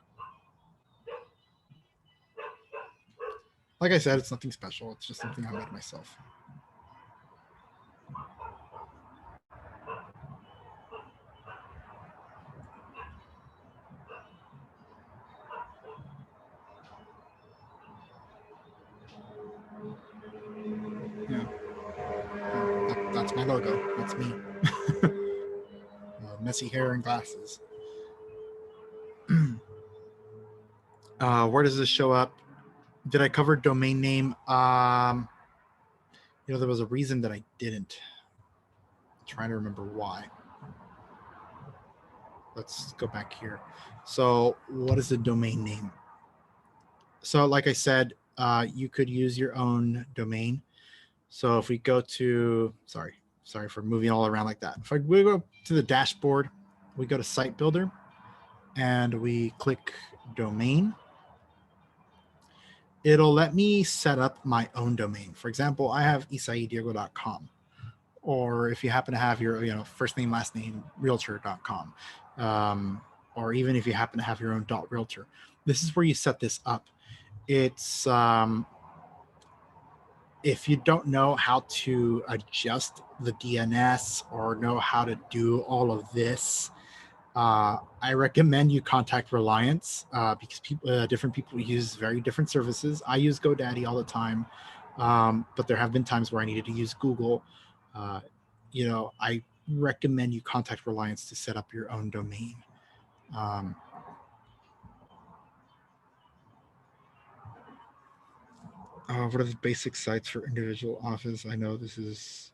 Like I said, it's nothing special. It's just something I made myself. Yeah. That's my logo. That's me. Messy hair and glasses. Where does this show up? Did I cover domain name? There was a reason that I didn't. I'm trying to remember why. Let's go back here. So what is the domain name? So like I said, you could use your own domain. So if we go to, sorry for moving all around like that. If we go to the dashboard, we go to Site Builder and we click domain. It'll let me set up my own domain. For example, I have isaidiego.com. Or if you happen to have your first name, last name, realtor.com. Or even if you happen to have your own .realtor. This is where you set this up. It's if you don't know how to adjust the DNS or know how to do all of this, I recommend you contact Reliance because different people use very different services. I use GoDaddy all the time, but there have been times where I needed to use Google. I recommend you contact Reliance to set up your own domain. What are the basic sites for individual office? I know this is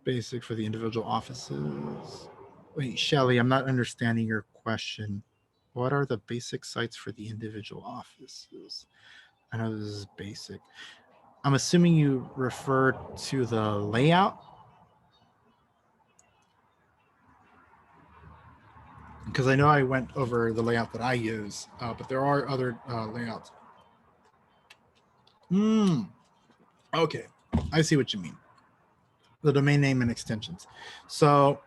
basic for the individual offices. Wait, Shelly, I'm not understanding your question. What are the basic sites for the individual offices? I know this is basic. I'm assuming you refer to the layout, because I know I went over the layout that I use, but there are other layouts. Okay, I see what you mean. The domain name and extensions. So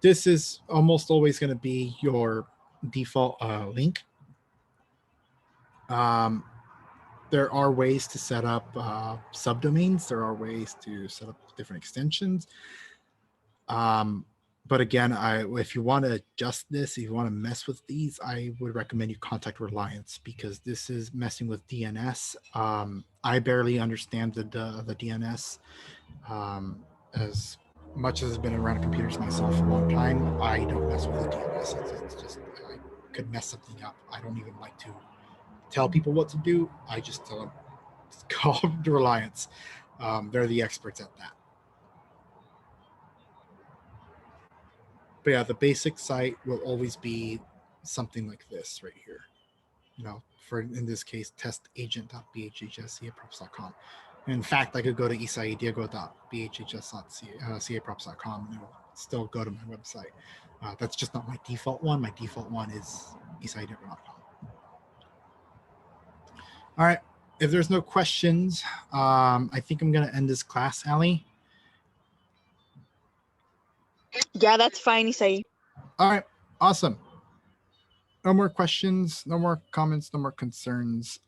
this is almost always going to be your default link. There are ways to set up subdomains. There are ways to set up different extensions. But again, if you want to adjust this, if you want to mess with these, I would recommend you contact Reliance, because this is messing with DNS. I barely understand the DNS. As much as I've been around computers myself for a long time, I don't mess with the DNS. It's just, I could mess something up. I don't even like to tell people what to do. I just tell them, call the Reliance. They're the experts at that. But yeah, the basic site will always be something like this right here. For in this case, testagent.bhhscaprops.com. In fact, I could go to Isai Diego.bhhs.caprops.com and it will still go to my website. That's just not my default one. My default one is isaidiego.com. All right. If there's no questions, I think I'm going to end this class, Allie. Yeah, that's fine, Isai. All right. Awesome. No more questions, no more comments, no more concerns.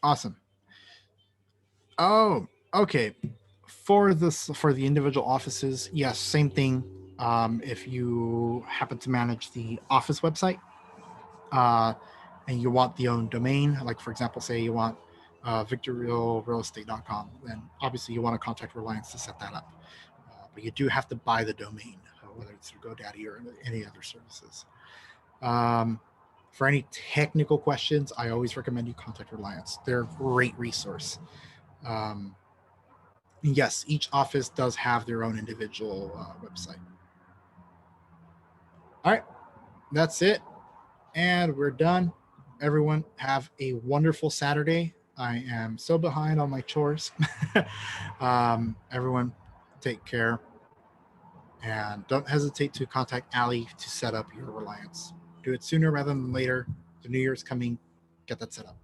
Awesome. Oh, okay. For the individual offices, yes, same thing. If you happen to manage the office website, and you want the own domain, like for example, say you want victorrealestate.com, then obviously you want to contact Reliance to set that up. But you do have to buy the domain, whether it's through GoDaddy or any other services. For any technical questions, I always recommend you contact Reliance. They're a great resource. Yes, each office does have their own individual website. All right, that's it. And we're done. Everyone have a wonderful Saturday. I am so behind on my chores. Everyone take care. And don't hesitate to contact Allie to set up your Reliance. Do it sooner rather than later. The New Year's coming. Get that set up.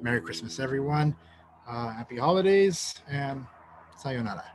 Merry Christmas, everyone. Happy holidays, and sayonara.